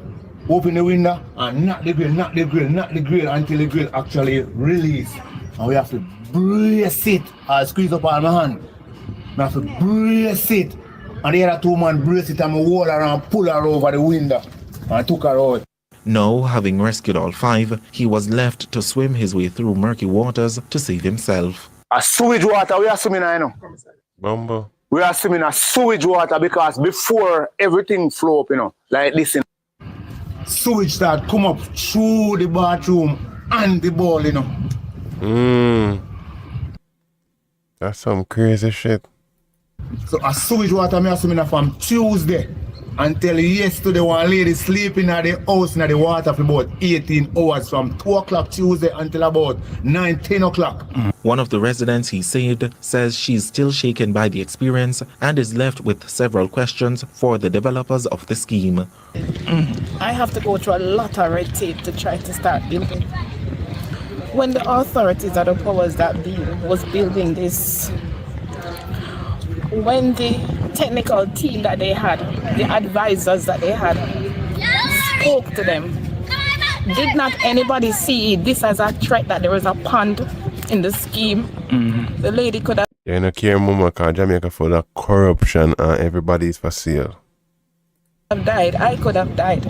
Open the window and knock the grill until the grill actually release. And we have to brace it. I squeeze up on my hand. We have to brace it. And the other two men brace it and I wall around, pull her over the window and took her out. Now, having rescued all 5, he was left to swim his way through murky waters to save himself. A sewage water, we are swimming now, you know. Bumbo. We are swimming a sewage water because before everything flow up, you know, like this, you know. Sewage start come up through the bathroom and the ball, you know. That's some crazy shit. So a sewage water me swimming from Tuesday until yesterday one lady sleeping at the house in the water for about 18 hours from 2 o'clock Tuesday until about 10 o'clock. One of the residents he saved says she's still shaken by the experience and is left with several questions for the developers of the scheme. I have to go through a lot of red tape to try to start building. When the authorities or the powers that be was building this, when the technical team that they had, the advisors that they had, spoke to them, did not anybody see this as a threat that there was a pond in the scheme? The lady could have... Yeah, you know, care mama because Jamaica full of corruption and everybody's for sale. died. I could have died.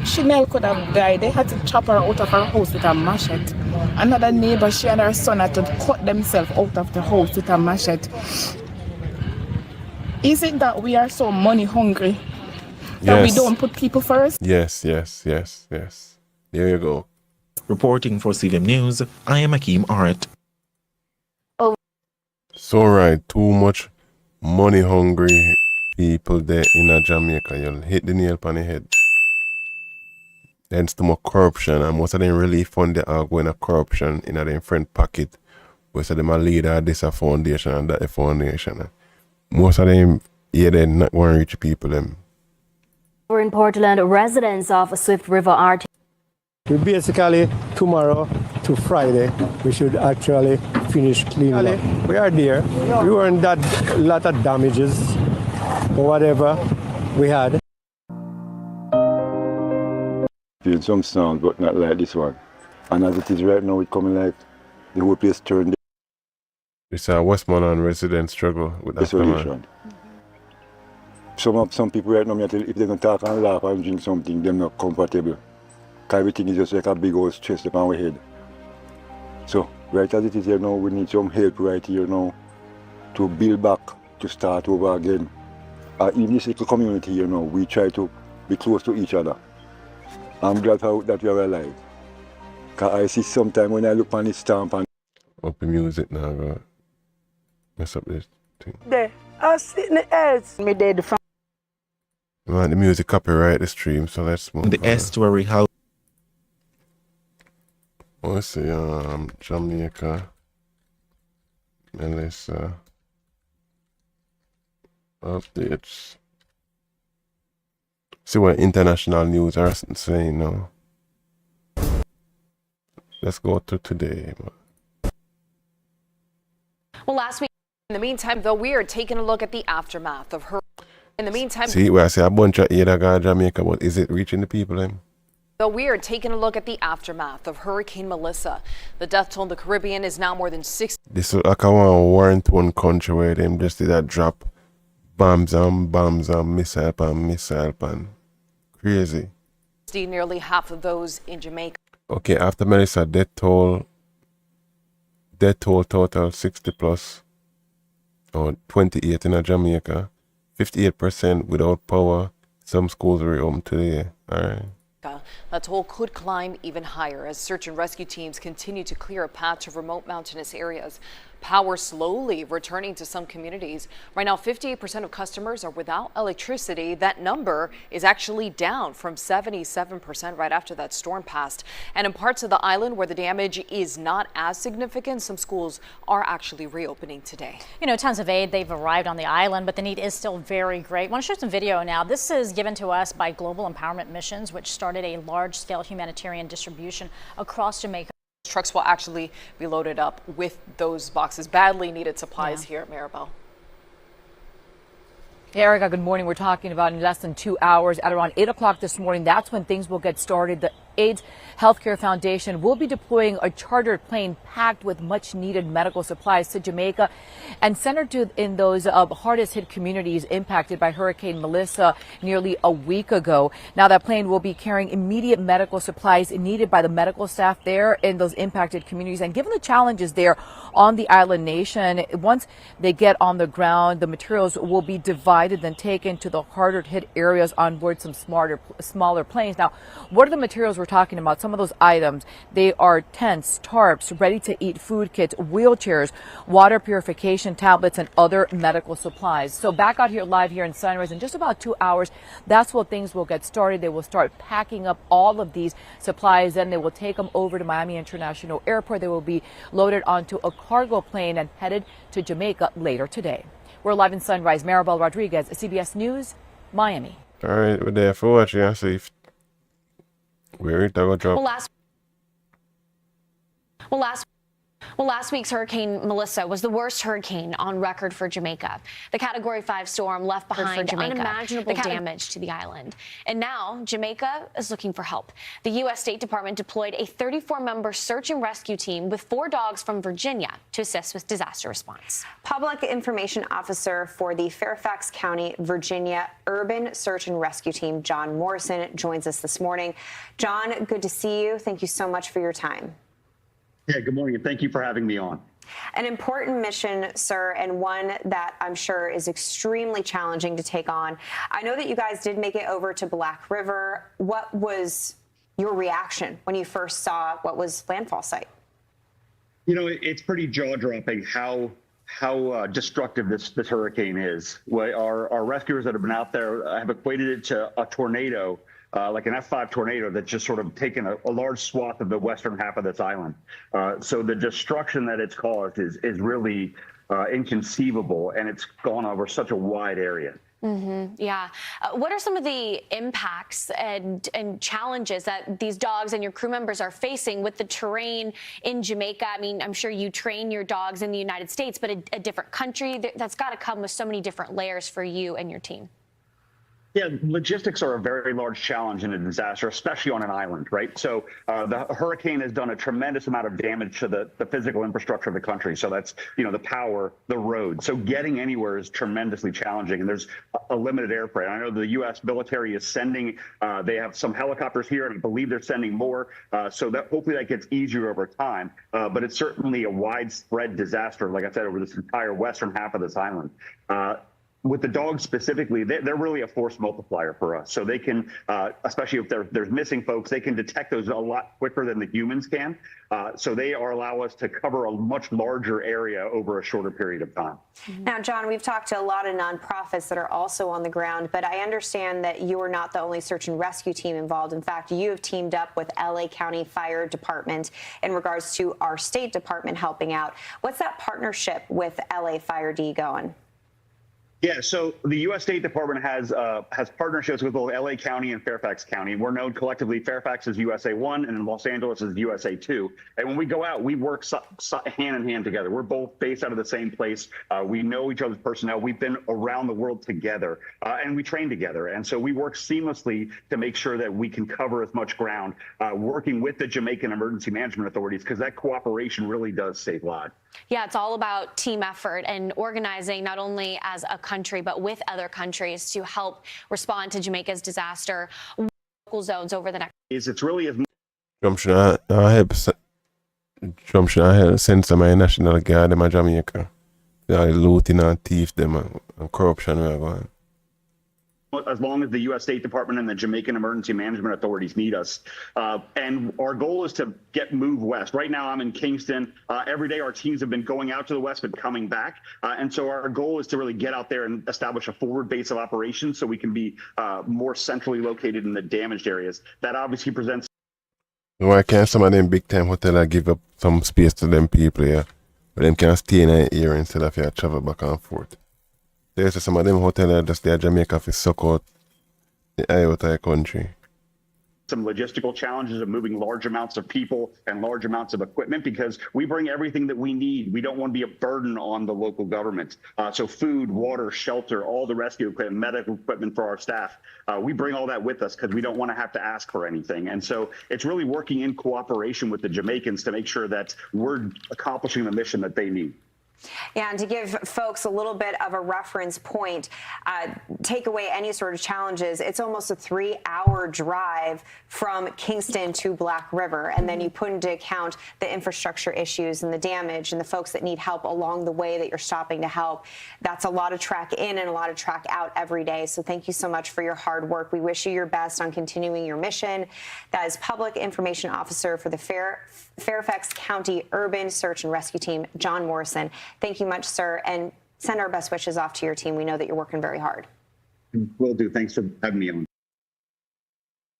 Chanel could have died. They had to chop her out of her house with a machete. Another neighbor, she and her son had to cut themselves out of the house with a machete. Is it that we are so money hungry that we don't put people first? Yes. There you go. Reporting for CVM News, I am Akeem Art. So right, too much money hungry people there in Jamaica. You'll hit the nail on the head. Hence too much corruption, and most of them really fund they are going to corruption in their front pocket. Most of them are leader this a foundation and that a foundation. Most of them, yeah, they're not going to reach people them. We're in Portland, residents of Swift River are We basically tomorrow to Friday we should actually finish cleaning up. We are there. We weren't that lot of damages or whatever we had. Feel some sound, but not like this one. And as it is right now, it's coming like the whole place turned. It's a Westmoreland resident struggle with that solution. Some people right now, if they're going to talk and laugh and drink something, they're not comfortable. Because everything is just like a big old stress upon our head. So, right as it is here now, we need some help right here now to build back, to start over again. In this little community here now, we try to be close to each other. I'm glad that we are alive. Because I see sometimes when I look on this stamp and... Up the music now, God. Mess up this thing. There, I sit in the edge. Me dead from. We want the music copyright the stream, so let's move The estuary house. Let's see, Jamaica, Melissa, updates. See what international news are saying now. Let's go to today. Well, last week, in the meantime, though, we are taking a look at the aftermath of her. In the meantime, see, where I say a bunch of aid got Jamaica, but is it reaching the people then? Though we are taking a look at the aftermath of Hurricane Melissa. The death toll in the Caribbean is now more than 60. This is like a war to one country where them just did that drop bombs and missile and crazy. Nearly half of those in Jamaica. Okay, after Melissa, death toll total 60 plus, or 28 in Jamaica, 58% without power, some schools are reopened today. All right. That toll could climb even higher as search and rescue teams continue to clear a patch of remote mountainous areas. Power slowly returning to some communities. Right now, 58% of customers are without electricity. That number is actually down from 77% right after that storm passed. And in parts of the island where the damage is not as significant, some schools are actually reopening today. You know, tons of aid, they've arrived on the island, but the need is still very great. I want to show some video now. This is given to us by Global Empowerment Missions, which started a large-scale humanitarian distribution across Jamaica. Trucks will actually be loaded up with those boxes, badly needed supplies here at Maribel. Erica, good morning. We're talking about in less than 2 hours at around 8 o'clock this morning. That's when things will get started. The AIDS Healthcare Foundation will be deploying a chartered plane packed with much needed medical supplies to Jamaica and centered in those hardest hit communities impacted by Hurricane Melissa nearly a week ago. Now that plane will be carrying immediate medical supplies needed by the medical staff there in those impacted communities. And given the challenges there on the island nation, once they get on the ground, the materials will be divided and taken to the harder hit areas on board some smaller planes. Now, what are the materials we're talking about? Some of those items, they are tents, tarps, ready-to-eat food kits, wheelchairs, water purification tablets, and other medical supplies. So back out here live here in Sunrise in just about 2 hours, that's when things will get started. They will start packing up all of these supplies, and they will take them over to Miami International Airport. They will be loaded onto a cargo plane and headed to Jamaica later today. We're live in Sunrise. Maribel Rodriguez, CBS News, Miami. All right, we're there for watching. I see if where it go drop. Last week's Hurricane Melissa was the worst hurricane on record for Jamaica. The Category 5 storm left behind unimaginable damage to the island. And now Jamaica is looking for help. The U.S. State Department deployed a 34-member search and rescue team with 4 dogs from Virginia to assist with disaster response. Public Information Officer for the Fairfax County, Virginia Urban Search and Rescue Team, John Morrison, joins us this morning. John, good to see you. Thank you so much for your time. Yeah, good morning, and thank you for having me on. An important mission, sir, and one that I'm sure is extremely challenging to take on. I know that you guys did make it over to Black River. What was your reaction when you first saw what was landfall site? You know, it's pretty jaw-dropping how destructive this hurricane is. Our rescuers that have been out there have equated it to a tornado. Like an F5 tornado that's just sort of taken a large swath of the western half of this island. So the destruction that it's caused is really inconceivable, and it's gone over such a wide area. Yeah. What are some of the impacts and challenges that these dogs and your crew members are facing with the terrain in Jamaica? I mean, I'm sure you train your dogs in the United States, but a different country, that's got to come with so many different layers for you and your team. Yeah, logistics are a very large challenge in a disaster, especially on an island, right? So the hurricane has done a tremendous amount of damage to the physical infrastructure of the country. So that's, the power, the road. So getting anywhere is tremendously challenging, and there's a limited airfare. I know the U.S. military is sending, they have some helicopters here, and I believe they're sending more. So that hopefully that gets easier over time. But it's certainly a widespread disaster, like I said, over this entire western half of this island. With the dogs specifically, they're really a force multiplier for us. So they can, especially if there's missing folks, they can detect those a lot quicker than the humans can. So they allow us to cover a much larger area over a shorter period of time. Now, John, we've talked to a lot of nonprofits that are also on the ground, but I understand that you are not the only search and rescue team involved. In fact, you have teamed up with LA County Fire Department in regards to our State Department helping out. What's that partnership with LA Fire D going? Yeah, so the U.S. State Department has partnerships with both L.A. County and Fairfax County. We're known collectively, Fairfax is USA 1 and Los Angeles is USA 2. And when we go out, we work hand in hand together. We're both based out of the same place. We know each other's personnel. We've been around the world together, and we train together. And so we work seamlessly to make sure that we can cover as much ground, working with the Jamaican Emergency Management Authorities, because that cooperation really does save lives. Yeah, it's all about team effort and organizing not only as a country, but with other countries to help respond to Jamaica's disaster. Local zones over the next. It's really as. I have sent some of my National Guard in Jamaica. They are looting and thief them and corruption we are going. as long as the U.S. State Department and the Jamaican Emergency Management Authorities need us. And our goal is to move west. Right now, I'm in Kingston. Every day, our teams have been going out to the west, but coming back. And so our goal is to really get out there and establish a forward base of operations so we can be more centrally located in the damaged areas. That obviously presents. Why can't some of them big time hotels give up some space to them people here? But them can stay in an area instead of you travel back and forth. There's some of them hotels just there Jamaica to suck out the eye out of the country. Some logistical challenges of moving large amounts of people and large amounts of equipment because we bring everything that we need. We don't want to be a burden on the local government. So food, water, shelter, all the rescue equipment, medical equipment for our staff, we bring all that with us because we don't want to have to ask for anything. And so it's really working in cooperation with the Jamaicans to make sure that we're accomplishing the mission that they need. Yeah, and to give folks a little bit of a reference point, take away any sort of challenges, it's almost a 3-hour drive from Kingston to Black River. And then you put into account the infrastructure issues and the damage and the folks that need help along the way that you're stopping to help. That's a lot of track in and a lot of track out every day. So thank you so much for your hard work. We wish you your best on continuing your mission. That is Public Information Officer for the Fairfax County Urban Search and Rescue Team, John Morrison. Thank you much, sir, and send our best wishes off to your team. We know that you're working very hard. Will do. Thanks for having me on.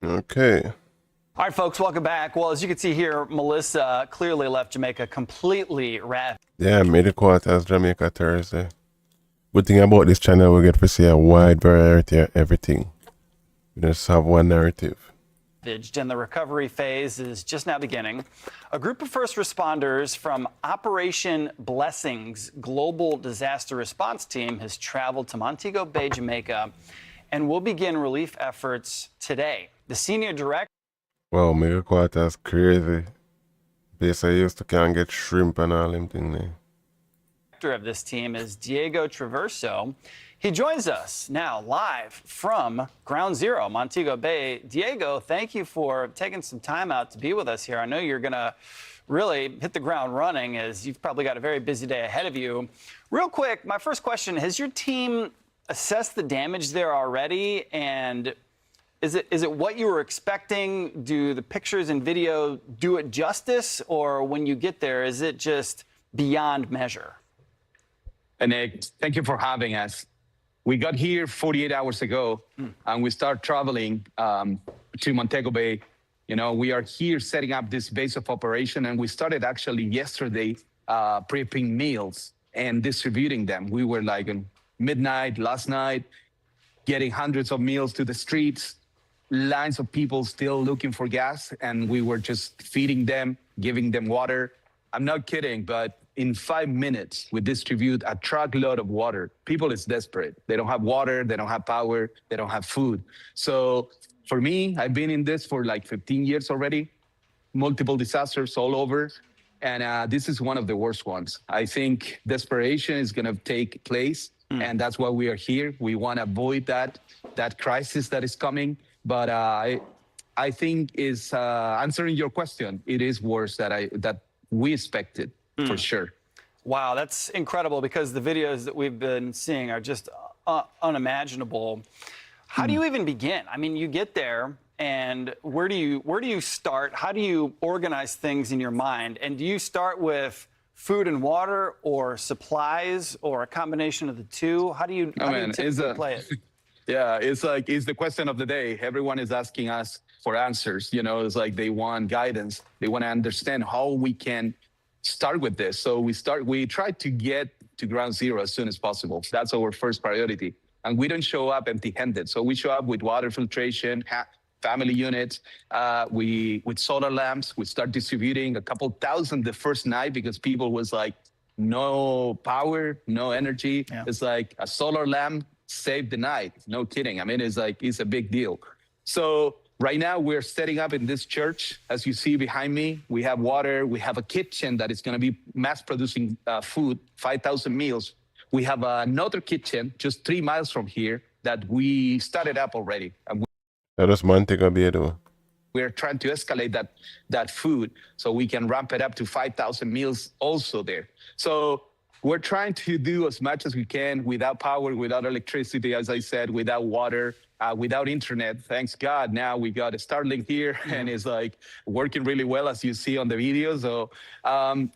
Okay. All right, folks, welcome back. Well, as you can see here, Melissa clearly left Jamaica completely ravaged. Yeah, made it quarters Jamaica Thursday. Good thing about this channel, we get to see a wide variety of everything. We just have one narrative. And the recovery phase is just now beginning. A group of first responders from Operation Blessings Global Disaster Response Team has traveled to Montego Bay, Jamaica, and will begin relief efforts today. The senior director. Wow, mega quarters crazy. Place I used to can't get shrimp and all them things there. Of this team is Diego Traverso. He joins us now live from Ground Zero, Montego Bay. Diego, thank you for taking some time out to be with us here. I know you're going to really hit the ground running as you've probably got a very busy day ahead of you. Real quick, my first question, has your team assessed the damage there already? And is it what you were expecting? Do the pictures and video do it justice? Or when you get there, is it just beyond measure? And thank you for having us. We got here 48 hours ago, and we start traveling to Montego Bay. You know, we are here setting up this base of operation, and we started actually yesterday prepping meals and distributing them. We were like in midnight last night, getting hundreds of meals to the streets, lines of people still looking for gas, and we were just feeding them, giving them water. I'm not kidding, but in 5 minutes, we distribute a truckload of water. People is desperate. They don't have water, they don't have power, they don't have food. So for me, I've been in this for like 15 years already, multiple disasters all over. And this is one of the worst ones. I think desperation is gonna take place, and that's why we are here. We wanna avoid that crisis that is coming. But I think is answering your question, it is worse that we expected. For sure. Wow, that's incredible because the videos that we've been seeing are just unimaginable. How do you even begin? I mean, you get there and where do you start? How do you organize things in your mind? And do you start with food and water or supplies or a combination of the two? How do you typically play it? Yeah, it's the question of the day. Everyone is asking us for answers. You know, it's like they want guidance. They want to understand how we can start with this. So we try to get to ground zero as soon as possible. That's our first priority. And we don't show up empty-handed. So we show up with water filtration, family units, with solar lamps. We start distributing a couple thousand the first night because people was like, no power, no energy. Yeah. It's like a solar lamp saved the night. No kidding. I mean, it's a big deal. So right now, we're setting up in this church. As you see behind me, we have water. We have a kitchen that is going to be mass producing food, 5,000 meals. We have another kitchen just 3 miles from here that we started up already. And that's Montego Bay, though. We're trying to escalate that food so we can ramp it up to 5,000 meals also there. So we're trying to do as much as we can without power, without electricity, as I said, without water, without internet. Thanks God, now we got a Starlink here, and it's like working really well, as you see on the video. So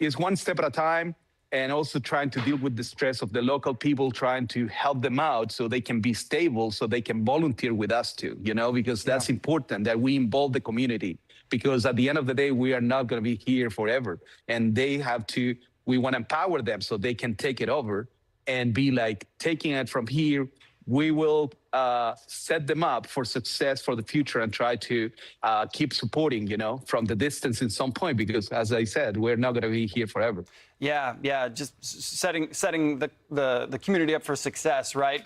it's one step at a time, and also trying to deal with the stress of the local people, trying to help them out so they can be stable, so they can volunteer with us too, you know, because that's important that we involve the community, because at the end of the day, we are not going to be here forever, and they have to, we want to empower them so they can take it over and be like taking it from here. We will set them up for success for the future and try to keep supporting, you know, from the distance at some point, because as I said, we're not going to be here forever. Yeah, just setting the community up for success, right?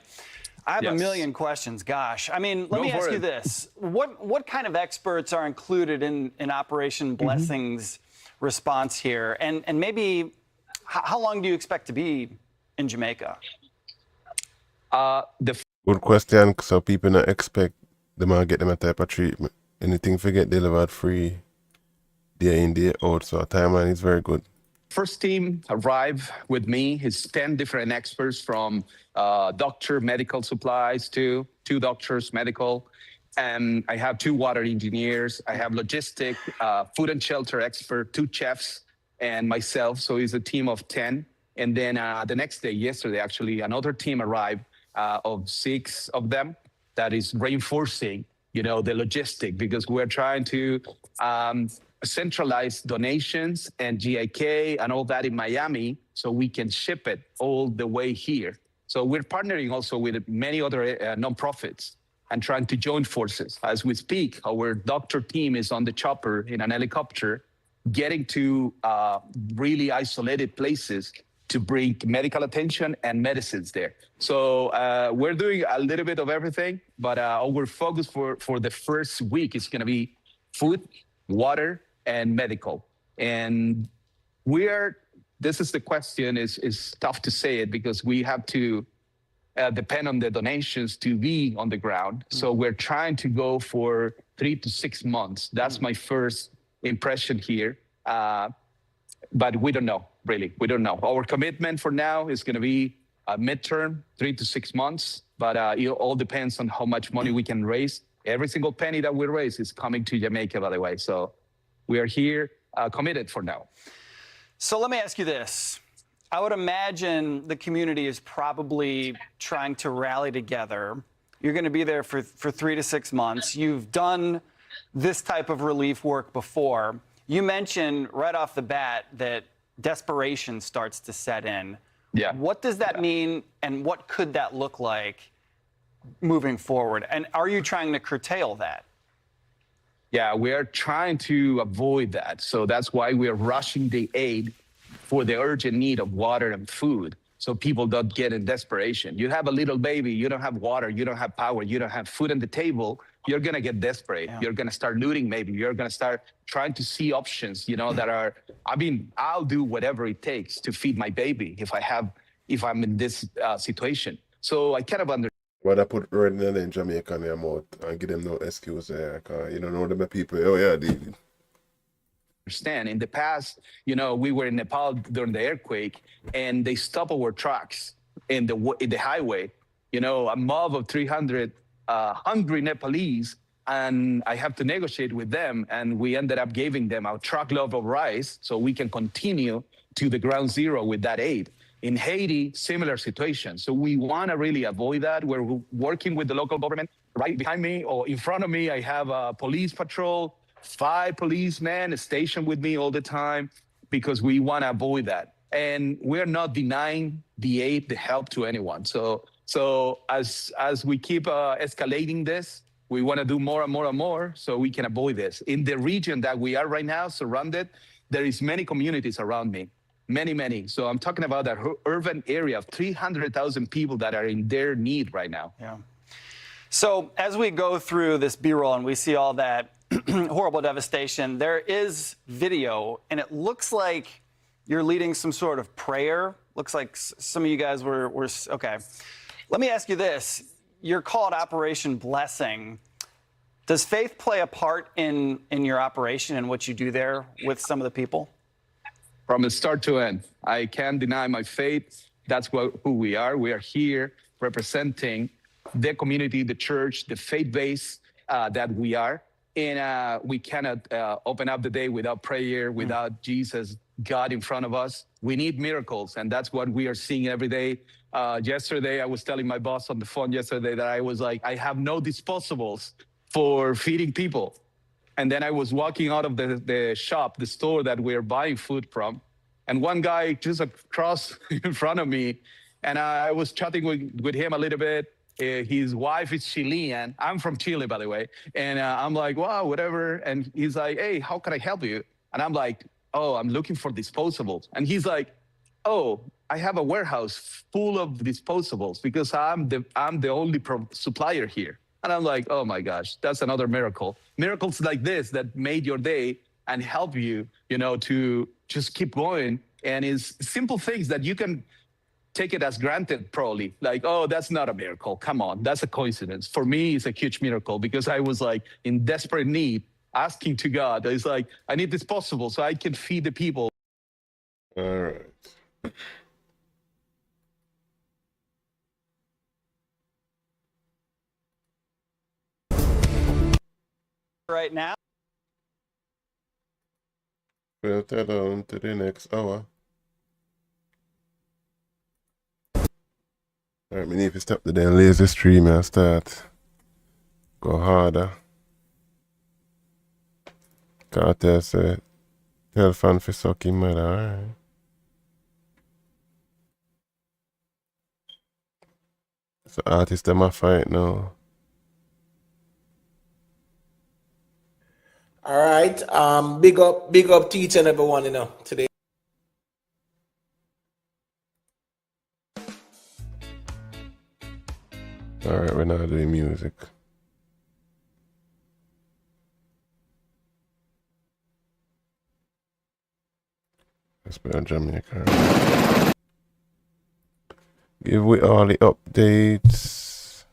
I have a million questions. Gosh, I mean, let me ask you this: what kind of experts are included in Operation Blessing's response here, and maybe how long do you expect to be in Jamaica? Good question. So people not expect them to get them a type of treatment. Anything for get delivered free, day in, day out. So our timeline is very good. First team arrived with me is 10 different experts from doctor, medical supplies to 2 doctors, medical. And I have 2 water engineers. I have logistic, food and shelter expert, 2 chefs, and myself. So it's a team of 10. And then the next day, yesterday, actually, another team arrived of 6 of them that is reinforcing, you know, the logistic, because we're trying to centralize donations and GIK and all that in Miami so we can ship it all the way here. So we're partnering also with many other nonprofits and trying to join forces. As we speak, our doctor team is on the chopper in an helicopter, getting to really isolated places to bring medical attention and medicines there. So we're doing a little bit of everything, but our focus for the first week is gonna be food, water, and medical. And this is the question, is tough to say it because we have to depend on the donations to be on the ground. So we're trying to go for 3 to 6 months. That's my first impression here. But we don't know, really. We don't know. Our commitment for now is going to be a midterm, 3 to 6 months. But it all depends on how much money we can raise. Every single penny that we raise is coming to Jamaica, by the way. So we are here committed for now. So let me ask you this. I would imagine the community is probably trying to rally together. You're going to be there for 3 to 6 months. You've done this type of relief work before. You mentioned right off the bat that desperation starts to set in. Yeah. What does that mean, and what could that look like moving forward? And are you trying to curtail that? Yeah, we are trying to avoid that. So that's why we are rushing the aid for the urgent need of water and food, so people don't get in desperation. You have a little baby, you don't have water, you don't have power, you don't have food on the table, you're gonna get desperate. Yeah. You're gonna start looting maybe. You're gonna start trying to see options, you know, that are, I mean, I'll do whatever it takes to feed my baby if I'm in this situation. So I kind of understand. Well, I put red in Jamaica in their mouth and give them no excuse there. You don't know them people. Oh yeah, David. Understand. In the past, you know, we were in Nepal during the earthquake, and they stopped our trucks in the highway. You know, a mob of 300 hungry Nepalese, and I have to negotiate with them, and we ended up giving them a truckload of rice so we can continue to the ground zero with that aid. In Haiti, similar situation. So we want to really avoid that. We're working with the local government. Right behind me or in front of me, I have a police patrol, 5 policemen stationed with me all the time, because we want to avoid that. And we're not denying the aid, the help to anyone. So as we keep escalating this, we want to do more and more and more so we can avoid this. In the region that we are right now, surrounded, there is many communities around me. Many. So I'm talking about that urban area of 300,000 people that are in their need right now. Yeah. So as we go through this B-roll and we see all that horrible devastation, there is video, and it looks like you're leading some sort of prayer. Looks like some of you guys were okay. Let me ask you this. You're called Operation Blessing. Does faith play a part in your operation and what you do there with some of the people? from start to end. I can't deny my faith. That's who we are. We are here representing the community, the church, the faith base that we are. And we cannot open up the day without prayer, without Jesus, God in front of us. We need miracles, and that's what we are seeing every day. Yesterday, I was telling my boss on the phone yesterday that I was like, I have no disposables for feeding people. And then I was walking out of the shop, the store that we're buying food from, and one guy just across in front of me, and I was chatting with him a little bit. His wife is Chilean. I'm from Chile, by the way. And I'm like, wow, whatever. And he's like, hey, how can I help you? And I'm like, oh, I'm looking for disposables. And he's like, oh, I have a warehouse full of disposables because I'm the only supplier here. And I'm like, oh my gosh, that's another miracle. Miracles like this that made your day and help you, to just keep going. And it's simple things that you can take it as granted, probably. Like, oh, that's not a miracle. Come on, that's a coincidence. For me, it's a huge miracle because I was like in desperate need, asking to God. It's like, I need disposables so I can feed the people. All right. Right now. We'll tell on to the next hour. Alright, we need to stop the damn lazy stream and start go harder. Carter said, tell fan for sucking mother, alright. So artists them a fight now. All right. Big up to each and everyone, today. Alright, we're not doing music. Let's be on Jamaica. Give we all the updates.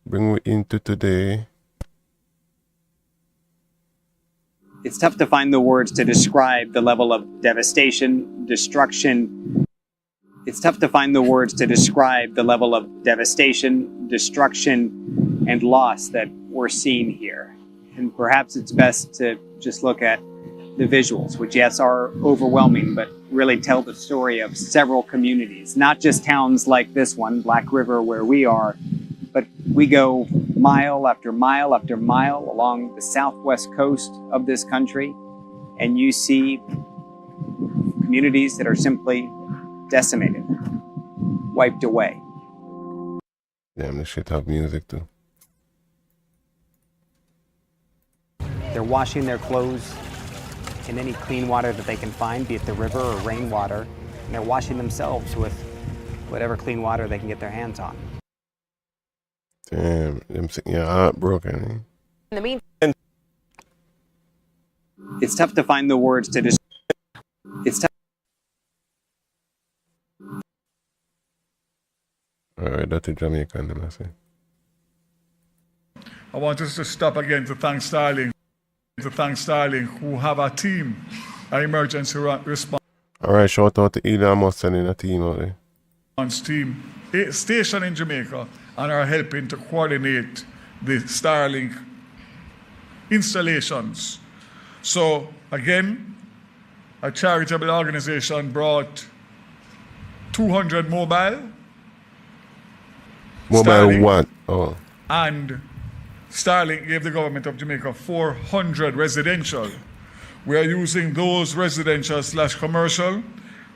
Bring we into today. It's tough to find the words to describe the level of devastation, destruction. It's tough to find the words to describe the level of devastation, destruction, and loss that we're seeing here. And perhaps it's best to just look at the visuals, which yes are overwhelming, but really tell the story of several communities, not just towns like this one, Black River, where we are, but we go mile after mile after mile along the southwest coast of this country, and you see communities that are simply decimated, wiped away. Damn, this shit have music too. They're washing their clothes in any clean water that they can find, be it the river or rainwater, and they're washing themselves with whatever clean water they can get their hands on. Damn, them sitting your heart broken. Eh? In the meantime, it's tough to find the words to describe. It's tough. Alright, that's a Jamaican, them I say. I want us to stop again to thank Starling, who have a team, an emergency response. Alright, shout out to Elon Musk sending a team out there. Team stationed in Jamaica and are helping to coordinate the Starlink installations. So again, a charitable organization brought 200 mobile Starlink, what? Oh. and Starlink gave the government of Jamaica 400 residential. We are using those residential / commercial.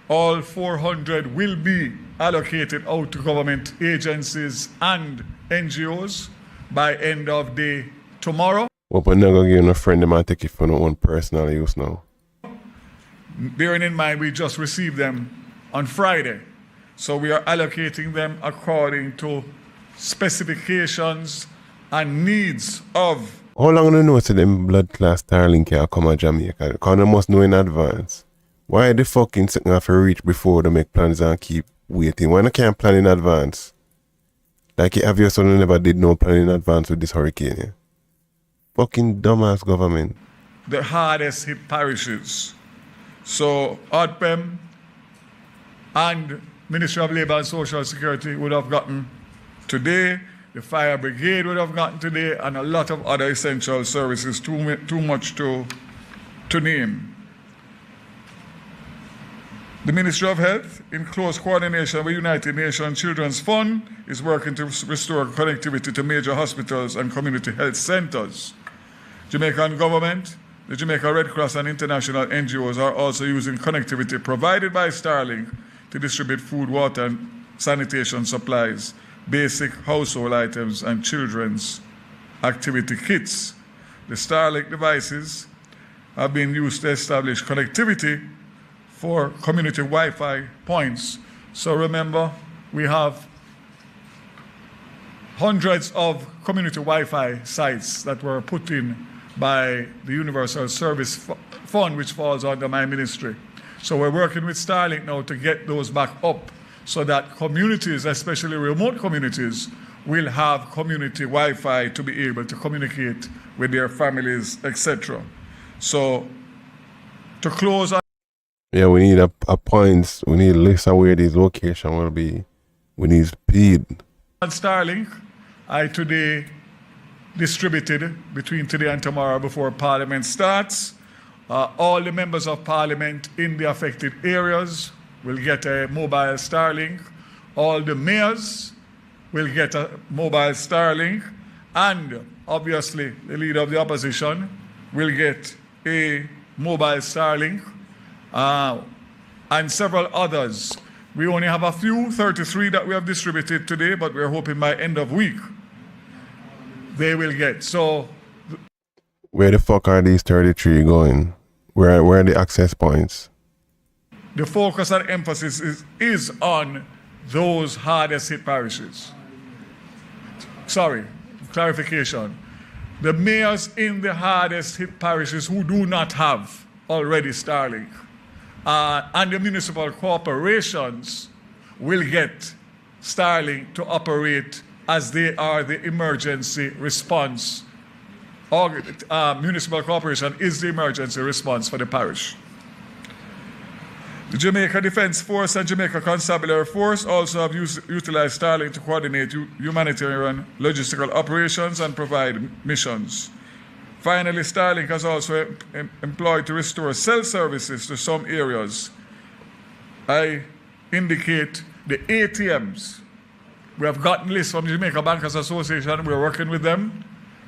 All 400 will be allocated out to government agencies and NGOs by end of day tomorrow. What we're not gonna give a friend them and take it for no one personal use now. Bearing in mind we just received them on Friday. So we are allocating them according to specifications and needs of. How long do you know to them blood class Starlink can come to Jamaica? Because they must know in advance. Why the fucking thing have to reach before they make plans and keep waiting? Why they can't plan in advance? Like you have your son who never did no plan in advance with this hurricane. Yeah? Fucking dumbass government. The hardest hit parishes. So ODPEM and Ministry of Labour and Social Security would have gotten today, the fire brigade would have gotten today, and a lot of other essential services, too much to name. The Ministry of Health, in close coordination with United Nations Children's Fund, is working to restore connectivity to major hospitals and community health centers. Jamaican government, the Jamaica Red Cross and international NGOs are also using connectivity provided by Starlink to distribute food, water, and sanitation supplies, basic household items, and children's activity kits. The Starlink devices have been used to establish connectivity for community Wi-Fi points. So remember, we have hundreds of community Wi-Fi sites that were put in by the Universal Service Fund, which falls under my ministry. So we're working with Starlink now to get those back up so that communities, especially remote communities, will have community Wi-Fi to be able to communicate with their families, etc. So to close on... Yeah, we need a points. We need a list of where these locations will be. We need speed. On Starlink, I today distributed between today and tomorrow before Parliament starts. All the members of Parliament in the affected areas will get a mobile Starlink. All the mayors will get a mobile Starlink. And obviously, the leader of the opposition will get a mobile Starlink. And several others. We only have a few, 33 that we have distributed today, but we're hoping by end of week they will get. So where the fuck are these 33 going? Where are the access points? The focus and emphasis is on those hardest hit parishes. Sorry, clarification. The mayors in the hardest hit parishes who do not have already Starlink and the municipal corporations will get Starlink to operate as they are the emergency response. Municipal corporation is the emergency response for the parish. The Jamaica Defence Force and Jamaica Constabulary Force also have utilized Starlink to coordinate humanitarian logistical operations and provide missions. Finally, Starlink has also employed to restore cell services to some areas. I indicate the ATMs. We have gotten lists from the Jamaica Bankers Association. We're working with them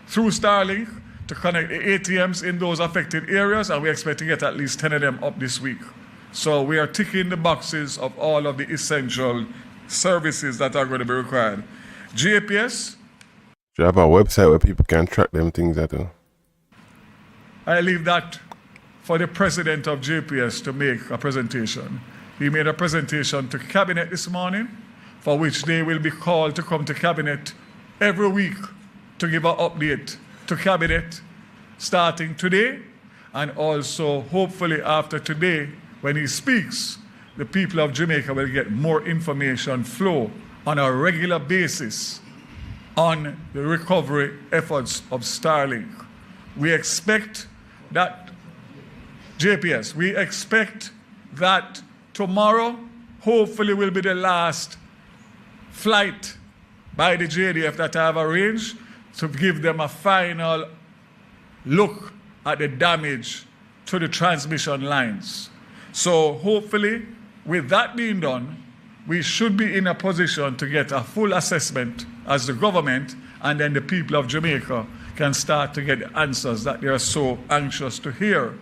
through Starlink to connect the ATMs in those affected areas, and we expect to get at least 10 of them up this week. So we are ticking the boxes of all of the essential services that are going to be required. JPS. Do you have a website where people can track them things at all? I leave that for the president of JPS to make a presentation. He made a presentation to Cabinet this morning, for which they will be called to come to Cabinet every week to give an update to Cabinet starting today, and also hopefully after today, when he speaks, the people of Jamaica will get more information flow on a regular basis on the recovery efforts of Starlink. We expect that, JPS, we expect that tomorrow hopefully will be the last flight by the JDF that I have arranged to give them a final look at the damage to the transmission lines. So hopefully, with that being done, we should be in a position to get a full assessment as the government, and then the people of Jamaica can start to get the answers that they are so anxious to hear,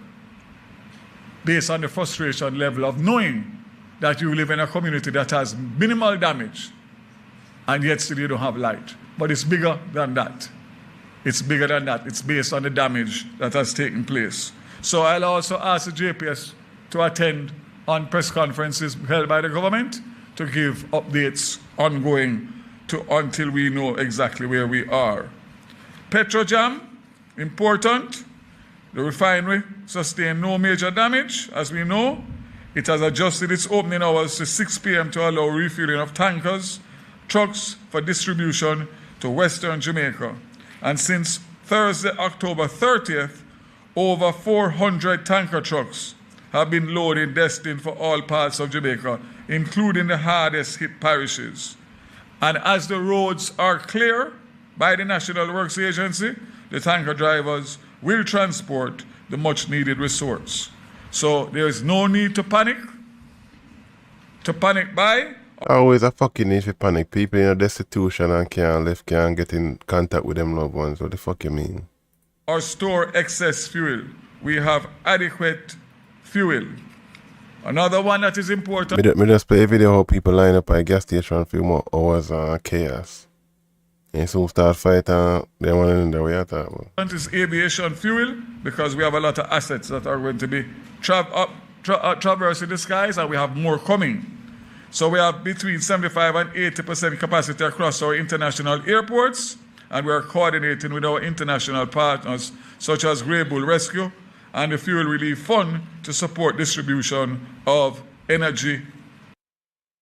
based on the frustration level of knowing that you live in a community that has minimal damage and yet still you don't have light. But it's bigger than that. It's bigger than that. It's based on the damage that has taken place. So I'll also ask the JPS to attend on press conferences held by the government to give updates ongoing until we know exactly where we are. Petrojam, important. The refinery sustained no major damage, as we know. It has adjusted its opening hours to 6 p.m. to allow refueling of tankers, trucks for distribution to Western Jamaica. And since Thursday, October 30th, over 400 tanker trucks have been loaded destined for all parts of Jamaica, including the hardest hit parishes. And as the roads are clear by the National Works Agency, the tanker drivers will transport the much needed resource. So there is no need to panic. By. Always a fucking need to panic. People in a destitution and can't get in contact with them loved ones. What the fuck you mean? Or store excess fuel. We have adequate fuel. Another one that is important. Me just play a video how people line up at a gas station for a few more hours chaos. And so start fighting, they want to know the way I talk about. Is aviation fuel, because we have a lot of assets that are going to be traversing the skies, and we have more coming. So we have between 75 and 80% capacity across our international airports, and we are coordinating with our international partners such as Grey Bull Rescue and the Fuel Relief Fund to support distribution of energy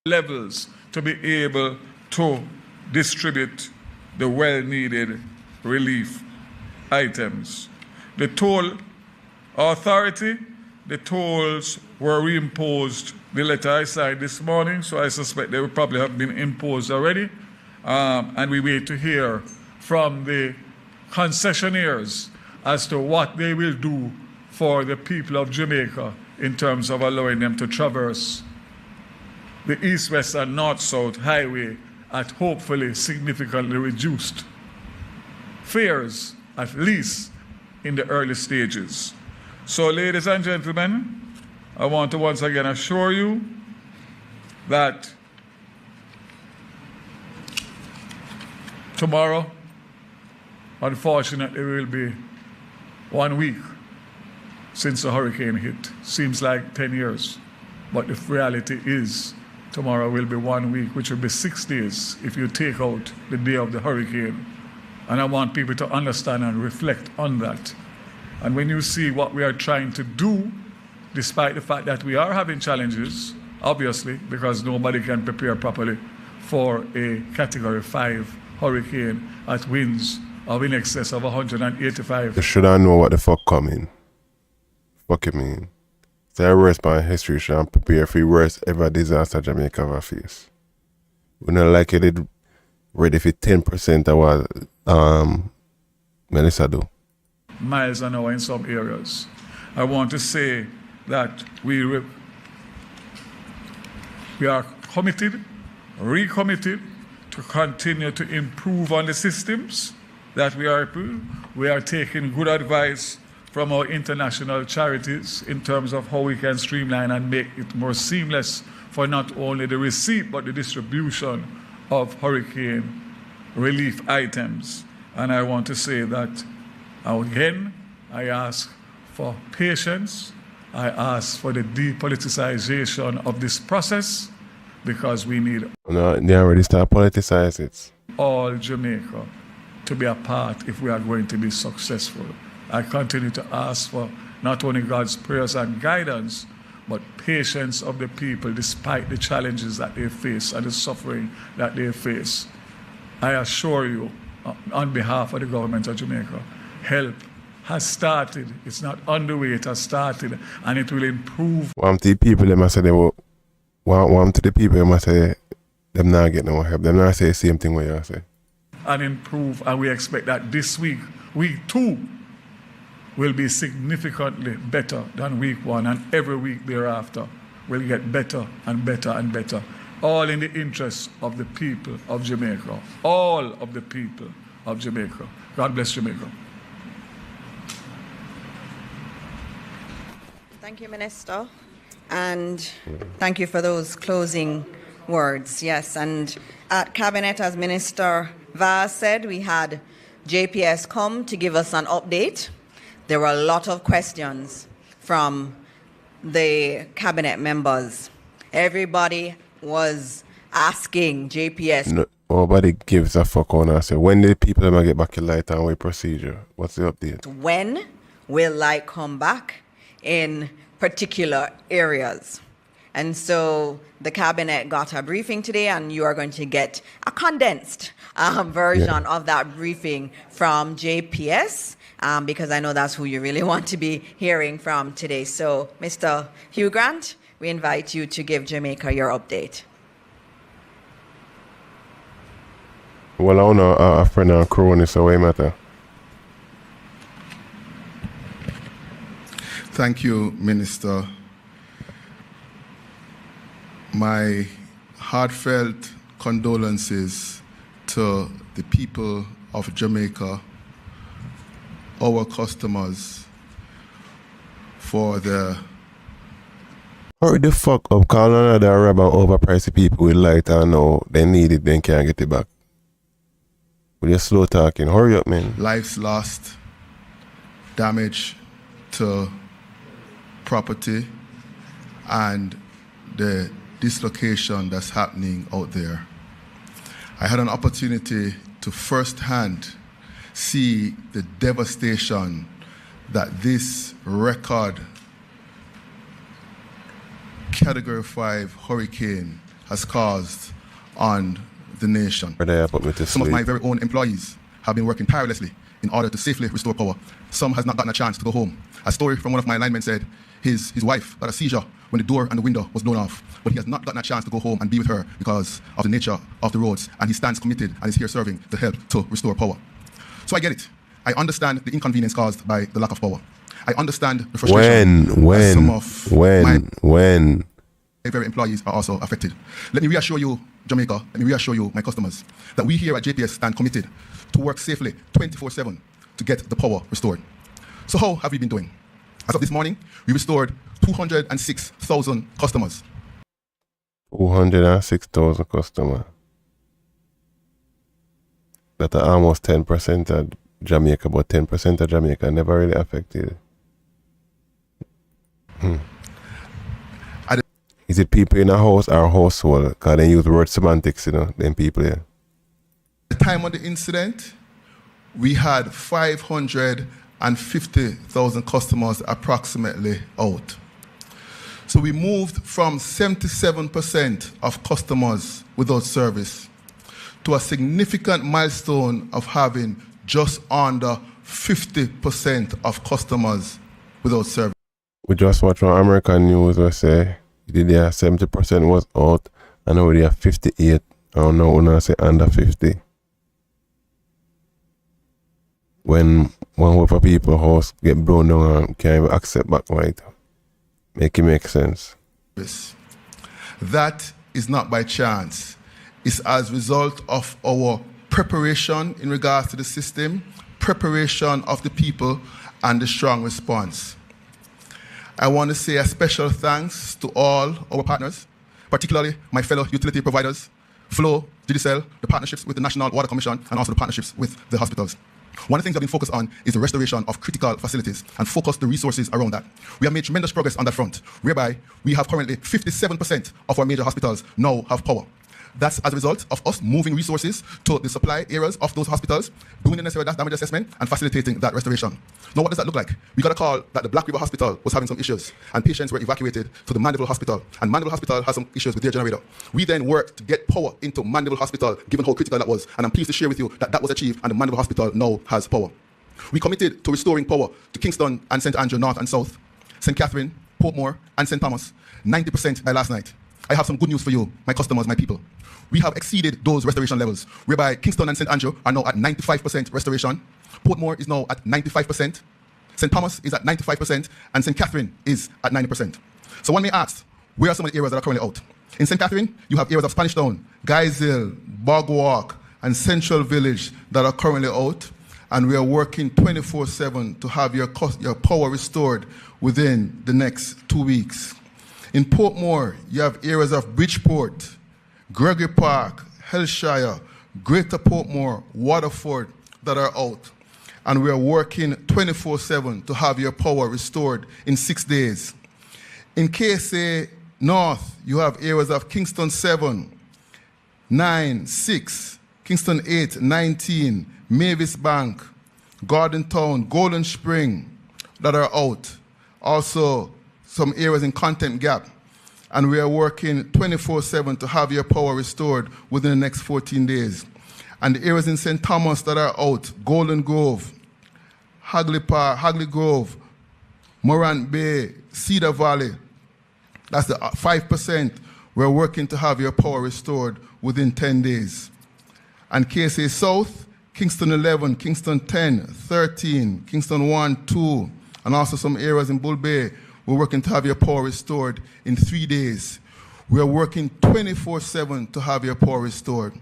levels to be able to distribute the well-needed relief items. The toll authority, the tolls were reimposed. The letter I signed this morning, so I suspect they will probably have been imposed already. And we wait to hear from the concessionaires as to what they will do for the people of Jamaica in terms of allowing them to traverse the east-west and north-south highway at hopefully significantly reduced fares, at least in the early stages. So, ladies and gentlemen, I want to once again assure you that tomorrow, unfortunately, will be 1 week since the hurricane hit. Seems like 10 years, but the reality is tomorrow will be 1 week, which will be 6 days if you take out the day of the hurricane. And I want people to understand and reflect on that. And when you see what we are trying to do, despite the fact that we are having challenges, obviously, because nobody can prepare properly for a Category 5 hurricane at winds of in excess of 185. You should know what the fuck coming. Fuck you mean. It's a worst part in history, should prepare for the worst ever disaster Jamaica ever face. We not like it ready for 10% of what Melissa do. Miles an hour in some areas. I want to say that we are committed, recommitted to continue to improve on the systems that we are improving. We are taking good advice from our international charities in terms of how we can streamline and make it more seamless for not only the receipt but the distribution of hurricane relief items. And I want to say that again, I ask for patience. I ask for the depoliticization of this process because we need no, they already start politicize it. All Jamaica to be a part if we are going to be successful. I continue to ask for not only God's prayers and guidance, but patience of the people despite the challenges that they face and the suffering that they face. I assure you, on behalf of the government of Jamaica, help has started. It's not underway, it has started, and it will improve. One to the people, they must say one to the people, they must say them not get no help. Them not say the same thing what you say. And improve, and we expect that this week 2, will be significantly better than week 1, and every week thereafter will get better and better and better. All in the interest of the people of Jamaica. All of the people of Jamaica. God bless Jamaica. Thank you, Minister. And thank you for those closing words. Yes, and at Cabinet, as Minister Vaz said, we had JPS come to give us an update. There were a lot of questions from the Cabinet members. Everybody was asking JPS. Nobody gives a fuck on us. When the people gonna get back in light and way procedure? What's the update? When will light come back in particular areas? And so the cabinet got a briefing today, and you are going to get a condensed version of that briefing from JPS, because I know that's who you really want to be hearing from today. So, Mr. Hugh Grant, we invite you to give Jamaica your update. Well, I know a friend and crew on this away matter. Thank you, Minister. My heartfelt condolences to the people of Jamaica, our customers, for the... Hurry the fuck up, call another rubber overpriced people with light and now they need it, then can't get it back. With your slow talking, hurry up, man. Lives lost, damage to property, and the dislocation that's happening out there. I had an opportunity to firsthand see the devastation that this record Category 5 hurricane has caused on the nation. Some of my very own employees have been working tirelessly in order to safely restore power. Some has not gotten a chance to go home. A story from one of my linemen said his wife got a seizure when the door and the window was blown off, but he has not gotten a chance to go home and be with her because of the nature of the roads, and he stands committed and is here serving to help to restore power. So I get it. I understand the inconvenience caused by the lack of power. I understand the frustration when my very employees are also affected. Let me reassure you, Jamaica, let me reassure you, my customers, that we here at JPS stand committed to work safely 24/7 to get the power restored. So how have we been doing? As of this morning, we restored 206,000 customers. 206,000 customers. That are almost 10% of Jamaica, but 10% of Jamaica never really affected. Is it people in a house or household? Because they use word semantics, you know, them people here. At the time of the incident, we had 550,000 customers approximately out. So we moved from 77% of customers without service to a significant milestone of having just under 50% of customers without service. We just watched on American news where say there 70% was out and now they are 58. I don't know when I say under 50. When one group of people house get blown down and can't even accept back white. Make it make sense. That is not by chance. It's as a result of our preparation in regards to the system, preparation of the people, and the strong response. I want to say a special thanks to all our partners, particularly my fellow utility providers, Flow, GDCL, the partnerships with the National Water Commission, and also the partnerships with the hospitals. One of the things I've been focused on is the restoration of critical facilities and focus the resources around that. We have made tremendous progress on that front, whereby we have currently 57% of our major hospitals now have power. That's as a result of us moving resources to the supply areas of those hospitals, doing the necessary damage assessment, and facilitating that restoration. Now, what does that look like? We got a call that the Black River Hospital was having some issues, and patients were evacuated to the Mandeville Hospital, and Mandeville Hospital has some issues with their generator. We then worked to get power into Mandeville Hospital, given how critical that was, and I'm pleased to share with you that that was achieved, and the Mandeville Hospital now has power. We committed to restoring power to Kingston and St. Andrew North and South, St. Catherine, Portmore, and St. Thomas, 90% by last night. I have some good news for you, my customers, my people. We have exceeded those restoration levels, whereby Kingston and St. Andrew are now at 95% restoration, Portmore is now at 95%, St. Thomas is at 95%, and St. Catherine is at 90%. So one may ask, where are some of the areas that are currently out? In St. Catherine, you have areas of Spanish Town, Guys Hill, Bogwalk, and Central Village that are currently out, and we are working 24/7 to have your power restored within the next 2 weeks. In Portmore, you have areas of Bridgeport, Gregory Park, Hellshire, Greater Portmore, Waterford that are out. And we are working 24/7 to have your power restored in 6 days. In KSA North, you have areas of Kingston 7, 9, 6, Kingston 8, 19, Mavis Bank, Garden Town, Golden Spring that are out. Also, some areas in Content Gap. and we are working 24/7 to have your power restored within the next 14 days. And the areas in St. Thomas that are out, Golden Grove, Hagley Grove, Morant Bay, Cedar Valley, that's the 5%. We're working to have your power restored within 10 days. And KSA South, Kingston 11, Kingston 10, 13, Kingston 1, 2, and also some areas in Bull Bay, we're working to have your power restored in 3 days. We are working 24/7 to have your power restored.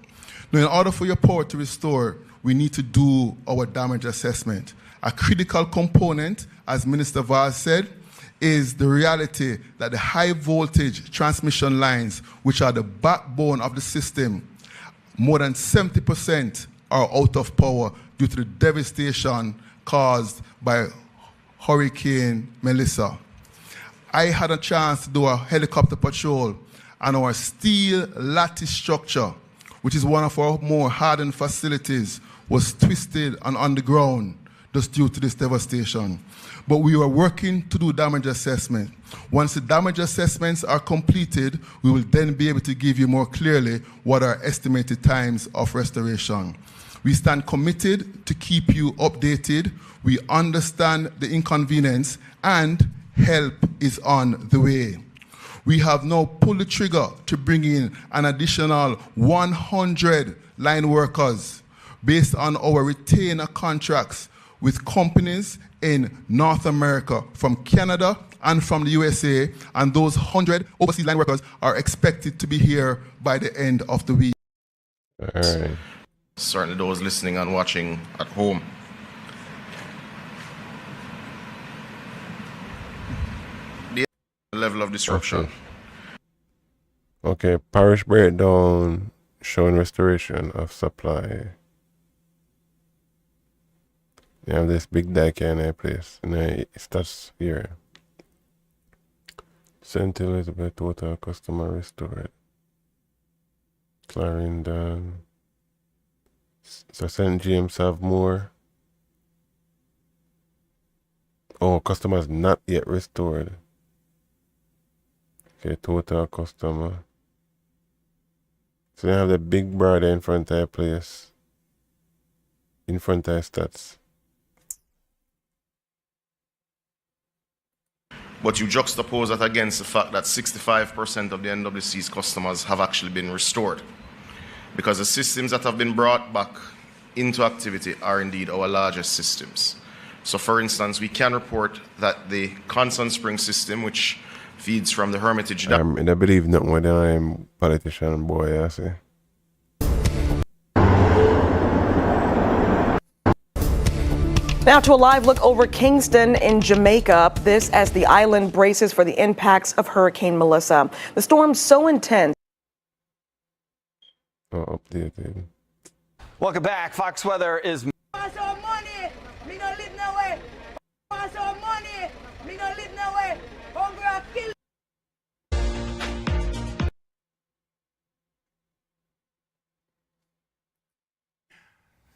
Now, in order for your power to restore, we need to do our damage assessment. A critical component, as Minister Vaz said, is the reality that the high voltage transmission lines, which are the backbone of the system, more than 70% are out of power due to the devastation caused by Hurricane Melissa. I had a chance to do a helicopter patrol, and our steel lattice structure, which is one of our more hardened facilities, was twisted and on the ground just due to this devastation. But we are working to do damage assessment. Once the damage assessments are completed, we will then be able to give you more clearly what are estimated times of restoration. We stand committed to keep you updated. We understand the inconvenience, and help is on the way. We have now pulled the trigger to bring in an additional 100 line workers based on our retainer contracts with companies in North America, from Canada and from the USA, and those 100 overseas line workers are expected to be here by the end of the week. All right. Certainly those listening and watching at home. The level of disruption. Okay, parish breakdown showing restoration of supply. You have this big dike in a place, and it starts here. St. Elizabeth total customer restored. Clarendon. So St. James have more. Oh, customers not yet restored. Okay, total customer. So they have the big brother in front of their place. In front of their stats. But you juxtapose that against the fact that 65% of the NWC's customers have actually been restored. Because the systems that have been brought back into activity are indeed our largest systems. So for instance, we can report that the Constant Spring system, which feeds from the Hermitage Dam. I believe nothing with them politician boy, I say. Now to a live look over Kingston in Jamaica. This as the island braces for the impacts of Hurricane Melissa. The storm so intense. Oh, updated. Welcome back. Fox Weather is.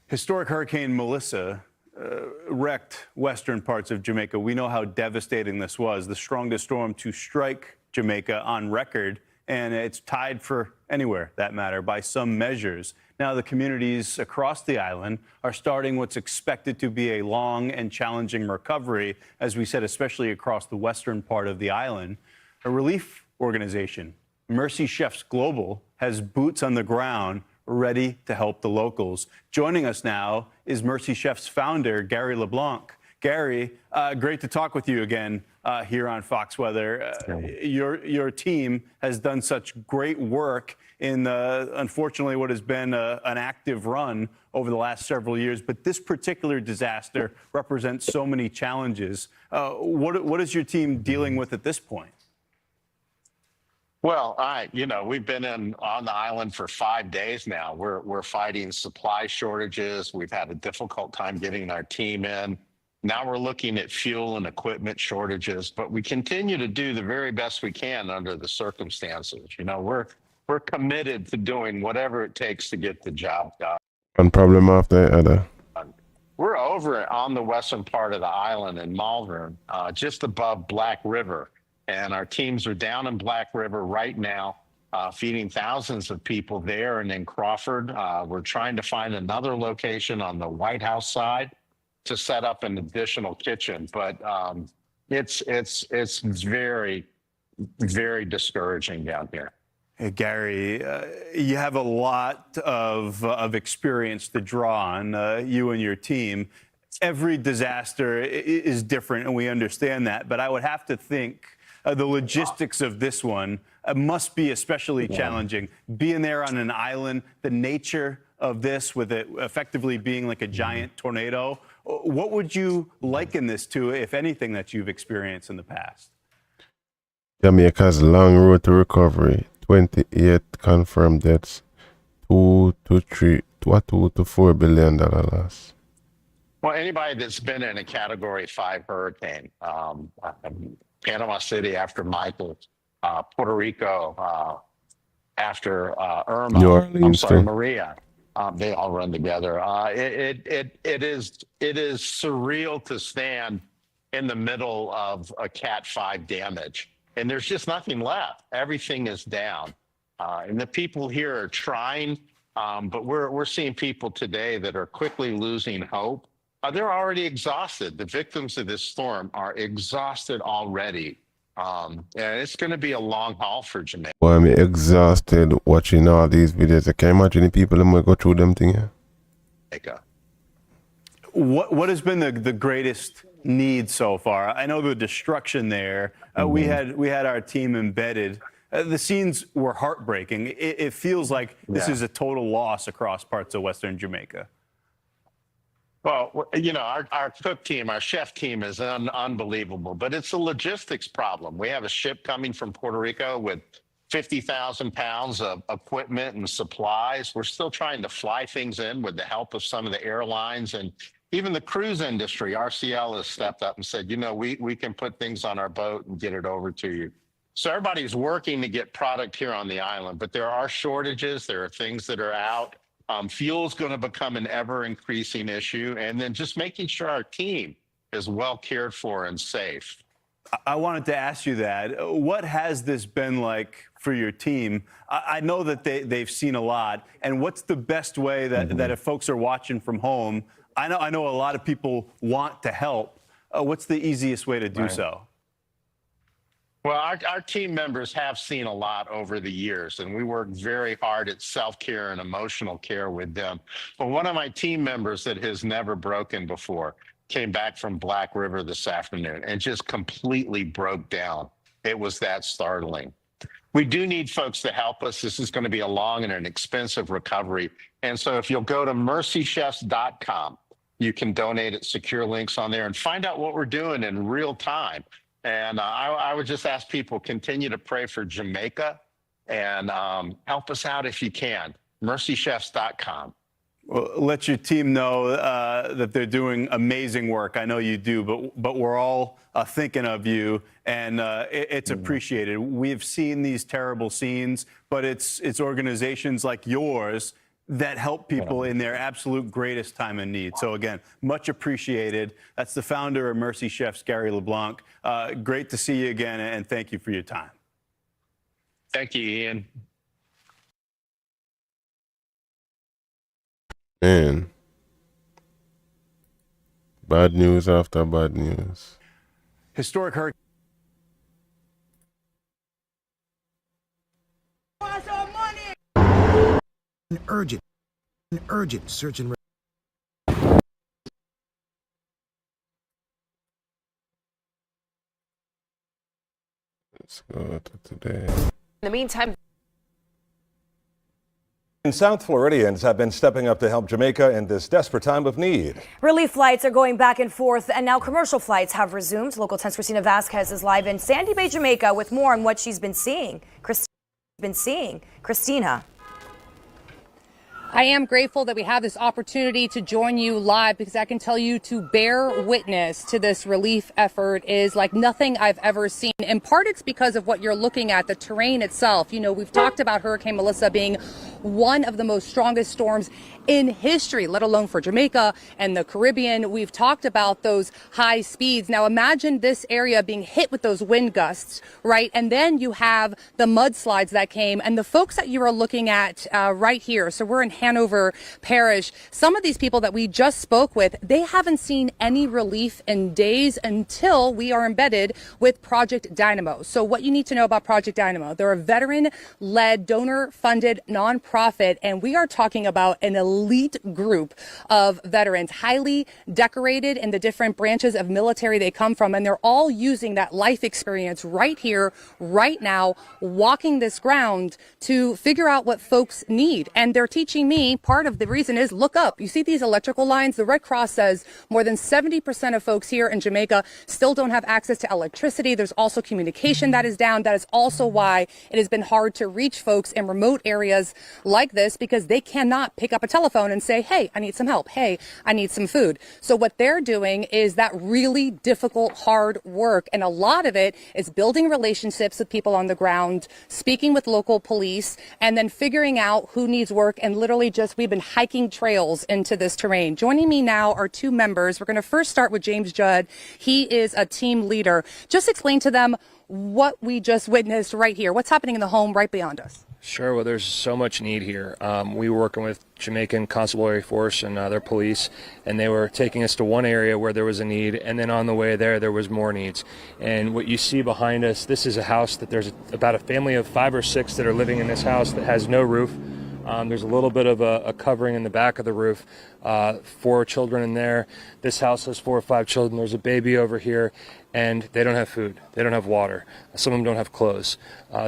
Historic Hurricane Melissa wrecked western parts of Jamaica. We know how devastating this was, the strongest storm to strike Jamaica on record, and it's tied for anywhere, that matter, by some measures. Now, the communities across the island are starting what's expected to be a long and challenging recovery, as we said, especially across the western part of the island. A relief organization, Mercy Chefs Global, has boots on the ground ready to help the locals. Joining us now is Mercy Chef's founder, Gary LeBlanc. Gary, great to talk with you again here on Fox Weather. Your team has done such great work in, unfortunately, what has been an active run over the last several years. But this particular disaster represents so many challenges. What is your team dealing with at this point? Well, we've been on the island for 5 days now. We're fighting supply shortages. We've had a difficult time getting our team in. Now we're looking at fuel and equipment shortages, but we continue to do the very best we can under the circumstances. We're committed to doing whatever it takes to get the job done. One problem after the other. We're over on the western part of the island in Malvern, just above Black River. And our teams are down in Black River right now, feeding thousands of people there and in Crawford. We're trying to find another location on the White House side to set up an additional kitchen. But it's very, very discouraging down here. Hey, Gary, you have a lot of experience to draw on, you and your team. Every disaster is different, and we understand that. But I would have to think the logistics of this one must be especially challenging. Being there on an island, the nature of this, with it effectively being like a giant tornado, what would you liken this to, if anything, that you've experienced in the past? Jamaica's long road to recovery. 28 confirmed deaths, $2 to $4 billion loss. Well, anybody that's been in a Category 5 hurricane, Panama City after Michael, Puerto Rico after Irma, New Orleans, Maria, they all run together. It is surreal to stand in the middle of a Cat 5 damage. And there's just nothing left. Everything is down. And the people here are trying, but we're seeing people today that are quickly losing hope. They're already exhausted. The victims of this storm are exhausted already. And it's going to be a long haul for Jamaica. Well, I'm exhausted watching all these videos. I can't imagine the people that might go through them things. What has been the greatest need so far? I know the destruction there. We had our team embedded. The scenes were heartbreaking. It feels like this is a total loss across parts of Western Jamaica. Well, you know, our cook team, our chef team is unbelievable, but it's a logistics problem. We have a ship coming from Puerto Rico with 50,000 pounds of equipment and supplies. We're still trying to fly things in with the help of some of the airlines, and even the cruise industry. RCL has stepped up and said, you know, we can put things on our boat and get it over to you. So everybody's working to get product here on the island, but there are shortages. There are things that are out. Fuel is going to become an ever increasing issue. And then just making sure our team is well cared for and safe. I wanted to ask you that. What has this been like for your team? I know that they've seen a lot. And what's the best way that if folks are watching from home, I know a lot of people want to help. What's the easiest way to do so? Well, our team members have seen a lot over the years, and we work very hard at self-care and emotional care with them. But one of my team members that has never broken before came back from Black River this afternoon and just completely broke down. It was that startling. We do need folks to help us. This is going to be a long and an expensive recovery. And so if you'll go to mercychefs.com, you can donate at secure links on there and find out what we're doing in real time. And I would just ask people, continue to pray for Jamaica and help us out if you can. mercychefs.com. Well, let your team know that they're doing amazing work. I know you do, but we're all thinking of you, and it's appreciated. We've seen these terrible scenes, but it's organizations like yours that help people in their absolute greatest time of need. So again, much appreciated. That's the founder of Mercy Chefs, Gary LeBlanc. Great to see you again, and thank you for your time. Thank you, Ian. Man, bad news after bad news. Historic hurricane. An urgent search and Let's go to today. In the meantime, And South Floridians have been stepping up to help Jamaica in this desperate time of need. Relief flights are going back and forth, and now commercial flights have resumed. Local 10's Christina Vasquez is live in Sandy Bay, Jamaica, with more on what she's been seeing. Christina. I am grateful that we have this opportunity to join you live, because I can tell you to bear witness to this relief effort is like nothing I've ever seen. In part, it's because of what you're looking at, the terrain itself. You know, we've talked about Hurricane Melissa being one of the most strongest storms in history, let alone for Jamaica and the Caribbean. We've talked about those high speeds. Now imagine this area being hit with those wind gusts, right? And then you have the mudslides that came, and the folks that you are looking at right here. So we're in Hanover Parish. Some of these people that we just spoke with, they haven't seen any relief in days until we are embedded with Project Dynamo. So what you need to know about Project Dynamo, they're a veteran-led, donor-funded nonprofit, and we are talking about an elite group of veterans, highly decorated in the different branches of military they come from, and they're all using that life experience right here, right now, walking this ground to figure out what folks need. And they're teaching me, part of the reason is, look up. You see these electrical lines? The Red Cross says more than 70% of folks here in Jamaica still don't have access to electricity. There's also communication that is down. That is also why it has been hard to reach folks in remote areas like this, because they cannot pick up a telephone and say, hey, I need some help. Hey, I need some food. So what they're doing is that really difficult, hard work. And a lot of it is building relationships with people on the ground, speaking with local police, and then figuring out who needs work. And literally just, we've been hiking trails into this terrain. Joining me now are two members. We're going to first start with James Judd. He is a team leader. Just explain to them what we just witnessed right here. What's happening in the home right beyond us? Sure. Well, there's so much need here. We were working with Jamaican Constabulary Force and their police, and they were taking us to one area where there was a need, and then on the way there was more needs. And what you see behind us, this is a house that there's about a family of 5 or 6 that are living in this house that has no roof. There's a little bit of a covering in the back of the roof, 4 children in there. This house has 4 or 5 children. There's a baby over here, and they don't have food. They don't have water. Some of them don't have clothes.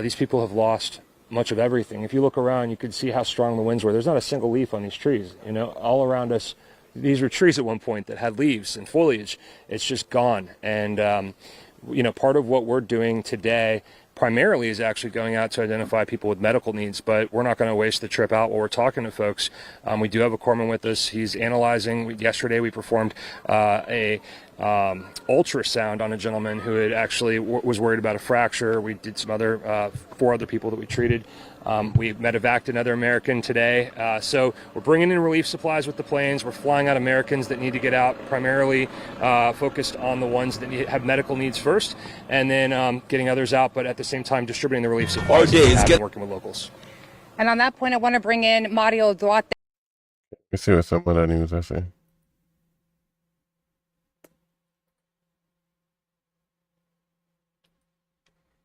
These people have lost much of everything. If you look around, you can see how strong the winds were. There's not a single leaf on these trees. You know, all around us, these were trees at one point that had leaves and foliage. It's just gone. And, you know, part of what we're doing today primarily is actually going out to identify people with medical needs, but we're not going to waste the trip out while we're talking to folks. We do have a corpsman with us. He's analyzing. Yesterday we performed a ultrasound on a gentleman who had actually was worried about a fracture. We did some other 4 other people that we treated. We medevaced another American today. So we're bringing in relief supplies with the planes. We're flying out Americans that need to get out, primarily focused on the ones that have medical needs first, and then getting others out, but at the same time distributing the relief supplies and working with locals. And on that point, I want to bring in Mario Duarte. Let's see what some of that news I say.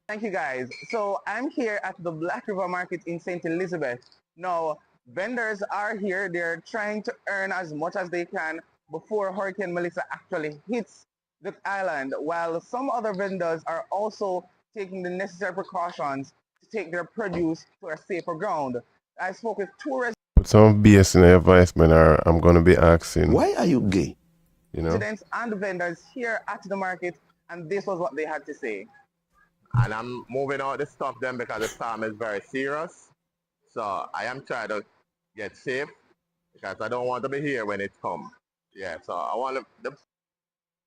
Thank you, guys. So I'm here at the Black River Market in St. Elizabeth. Now, vendors are here. They're trying to earn as much as they can before Hurricane Melissa actually hits the island, while some other vendors are also taking the necessary precautions to take their produce to a safer ground. I spoke with 2 residents. Put some BS in the advice, man, or I'm going to be asking. Why are you gay? You know? Residents and vendors here at the market, and this was what they had to say. And I'm moving out the stuff then because the storm is very serious. So I am trying to get safe because I don't want to be here when it comes. Yeah, so I want to...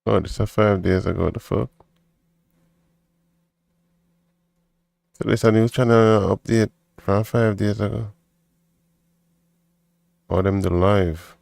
Oh, this is 5 days ago, the fuck? So this is a news channel update from 5 days ago. Or them the live.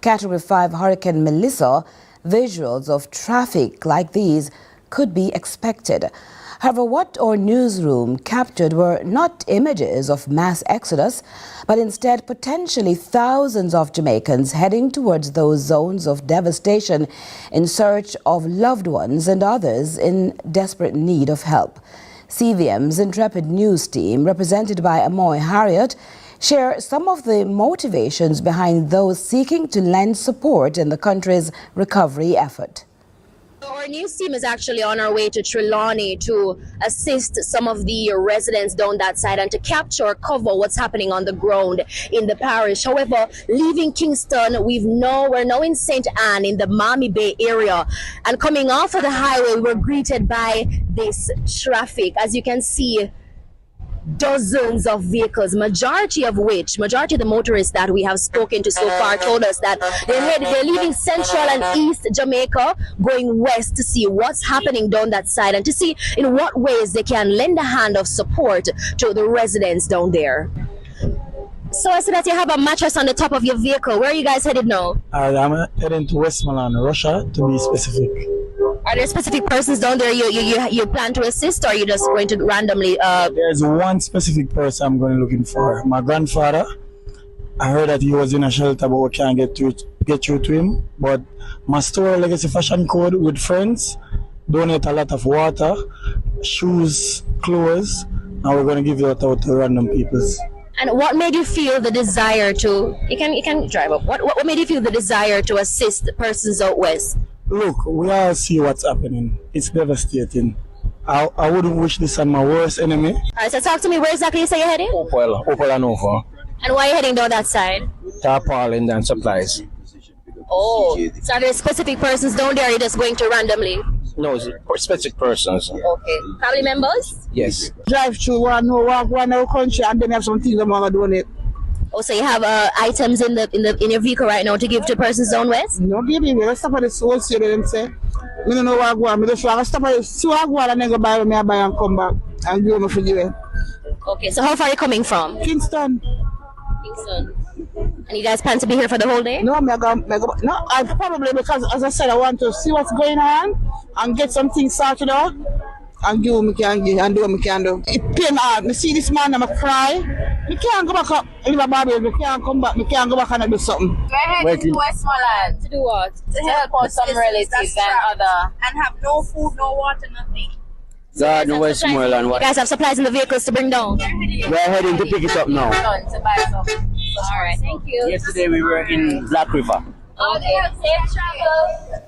Category 5 Hurricane Melissa, visuals of traffic like these could be expected. However, what our newsroom captured were not images of mass exodus, but instead potentially thousands of Jamaicans heading towards those zones of devastation in search of loved ones and others in desperate need of help. CVM's intrepid news team, represented by Amoy Harriott, share some of the motivations behind those seeking to lend support in the country's recovery effort. Our news team is actually on our way to Trelawney to assist some of the residents down that side and to capture or cover what's happening on the ground in the parish. However, leaving Kingston, we're now in St. Anne in the Miami Bay area, and coming off of the highway, we're greeted by this traffic. As you can see, dozens of vehicles, majority of the motorists that we have spoken to so far told us that they're leaving Central and East Jamaica, going west to see what's happening down that side and to see in what ways they can lend a hand of support to the residents down there. So I see that you have a mattress on the top of your vehicle. Where are you guys headed now? I'm heading to Westmoreland, Russia, to be specific. Are there specific persons down there you plan to assist, or are you just going to randomly? There's one specific person I'm going looking for. My grandfather. I heard that he was in a shelter, but we can't get through to him. But my store, Legacy Fashion Code, with friends, donate a lot of water, shoes, clothes, and we're going to give it out to random people. And what made you feel the desire to? You can drive up. What made you feel the desire to assist persons out west? Look, we all see what's happening. It's devastating. I wouldn't wish this on my worst enemy. Alright, so talk to me. Where exactly you say you're heading? Opal and Nova. And why are you heading down that side? Tarpaulin and supplies. Oh, so are there specific persons down there, or are you just going to randomly? No, specific persons. Okay. Family members? Yes. Drive through one country and then have some things I'm gonna donate. Oh, so you have items in your vehicle right now to give to persons down west? No, baby, let's stop at the wholesale and say, I don't know what I want. I just want to stop at the store and then go buy me, I buy and come back and give me for you. Okay, so how far are you coming from? Kingston. Kingston. And you guys plan to be here for the whole day? No, I probably, because as I said, I want to see what's going on and get some things sorted out and do what I can do and do what I can do. It pain hard. I see this man and I cry. I can't go back up in the Bible. I can't come back. I can't go back and do something. We're heading to Westmoreland. To do what? To help out some relatives and other. And have no food, no water, nothing. God, no Westmoreland. You guys have supplies in the vehicles to bring down? We're heading to pick it up now. To buy some. All right, thank you. Yesterday we were in Black River. Okay, safe travel.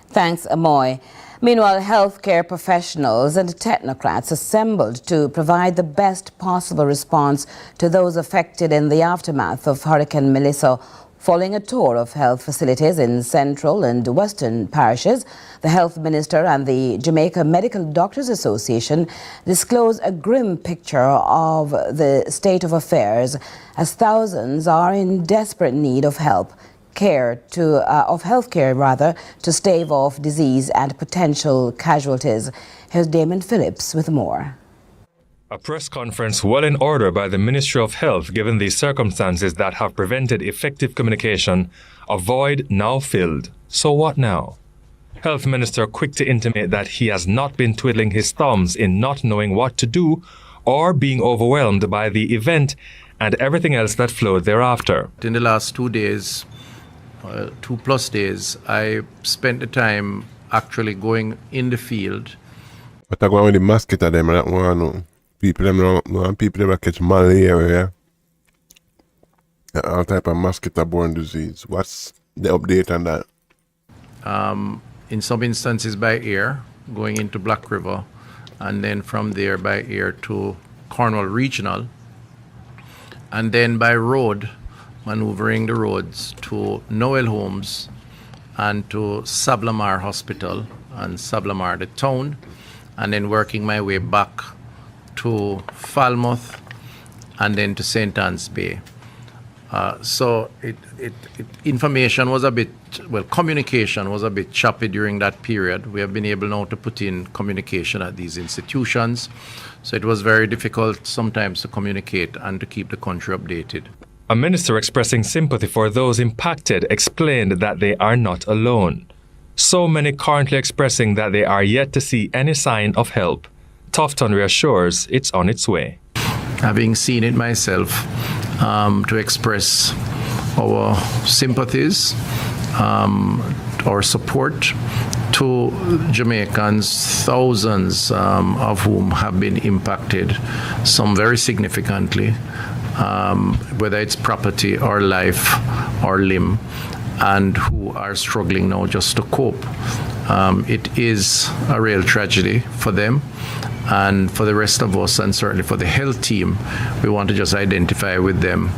Thanks, Amoy. Meanwhile, healthcare professionals and technocrats assembled to provide the best possible response to those affected in the aftermath of Hurricane Melissa. Following a tour of health facilities in central and western parishes, the health minister and the Jamaica Medical Doctors Association disclosed a grim picture of the state of affairs as thousands are in desperate need of healthcare to stave off disease and potential casualties. Here's Damon Phillips with more. A press conference well in order by the Ministry of Health given the circumstances that have prevented effective communication, a void now filled. So what now? Health Minister quick to intimate that he has not been twiddling his thumbs in not knowing what to do or being overwhelmed by the event and everything else that flowed thereafter. In the last 2 days, 2+ days, I spent the time actually going in the field. But I go with the mosquito them, I don't want to know. People them catch malaria, all type of mosquito-borne disease. What's the update on that? In some instances by air, going into Black River, and then from there by air to Cornwall Regional, and then by road, maneuvering the roads to Noel Homes and to Sablamar Hospital and Sablamar the town, and then working my way back to Falmouth and then to St. Anne's Bay. So information was communication was a bit choppy during that period. We have been able now to put in communication at these institutions. So it was very difficult sometimes to communicate and to keep the country updated. A minister expressing sympathy for those impacted explained that they are not alone. So many currently expressing that they are yet to see any sign of help. Tufton reassures it's on its way. Having seen it myself, to express our sympathies, our support to Jamaicans, thousands of whom have been impacted, some very significantly, whether it's property or life or limb, and who are struggling now just to cope. It is a real tragedy for them. And for the rest of us, and certainly for the health team, we want to just identify with them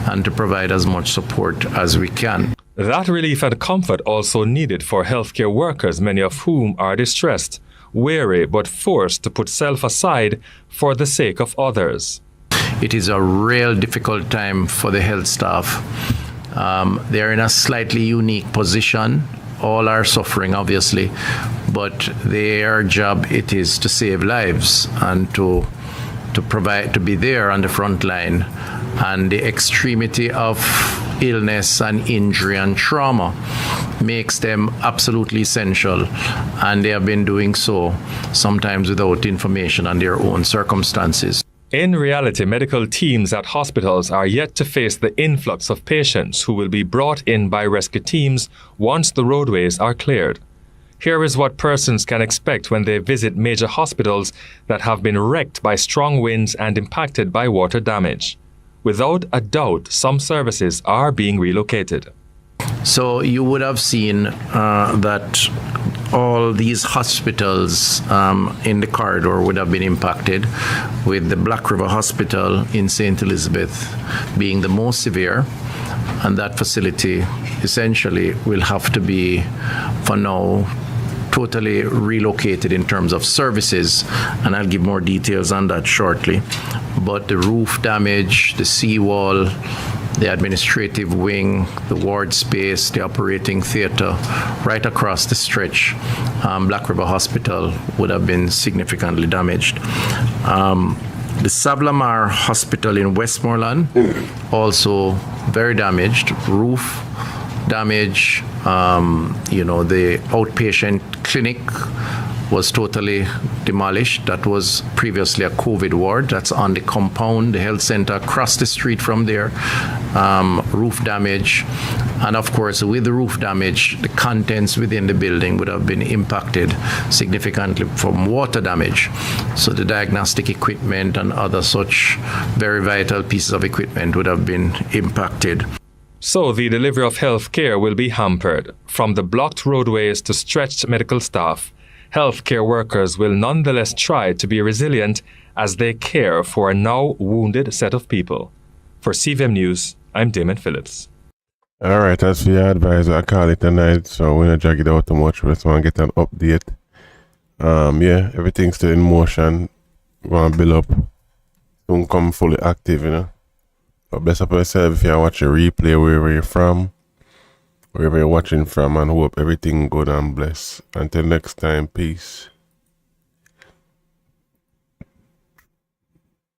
and to provide as much support as we can. That relief and comfort also needed for healthcare workers, many of whom are distressed, weary, but forced to put self aside for the sake of others. It is a real difficult time for the health staff. They're in a slightly unique position. All are suffering, obviously, but their job it is to save lives and to provide, to be there on the front line. And the extremity of illness and injury and trauma makes them absolutely essential, and they have been doing so sometimes without information on their own circumstances. In reality, medical teams at hospitals are yet to face the influx of patients who will be brought in by rescue teams once the roadways are cleared. Here is what persons can expect when they visit major hospitals that have been wrecked by strong winds and impacted by water damage. Without a doubt, some services are being relocated. So you would have seen that all these hospitals in the corridor would have been impacted, with the Black River Hospital in St. Elizabeth being the most severe, and that facility essentially will have to be, for now, totally relocated in terms of services, and I'll give more details on that shortly. But the roof damage, the seawall, the administrative wing, the ward space, the operating theatre, right across the stretch, Black River Hospital would have been significantly damaged. The Savlamar Hospital in Westmoreland, also very damaged, roof damage. The outpatient clinic was totally demolished. That was previously a COVID ward. That's on the compound, the health center across the street from there. Roof damage. And of course, with the roof damage, the contents within the building would have been impacted significantly from water damage. So the diagnostic equipment and other such very vital pieces of equipment would have been impacted. So the delivery of health care will be hampered. From the blocked roadways to stretched medical staff, healthcare workers will nonetheless try to be resilient as they care for a now wounded set of people. For CVM News, I'm Damon Phillips. All right, that's the advisor. I call it tonight, so we're not drag it out too much. We just want to get an update. Yeah, everything's still in motion. We want to build up. Soon come fully active, But bless up yourself if you're watching a replay wherever you're from, wherever you're watching from, and hope everything good and blessed. Until next time, peace.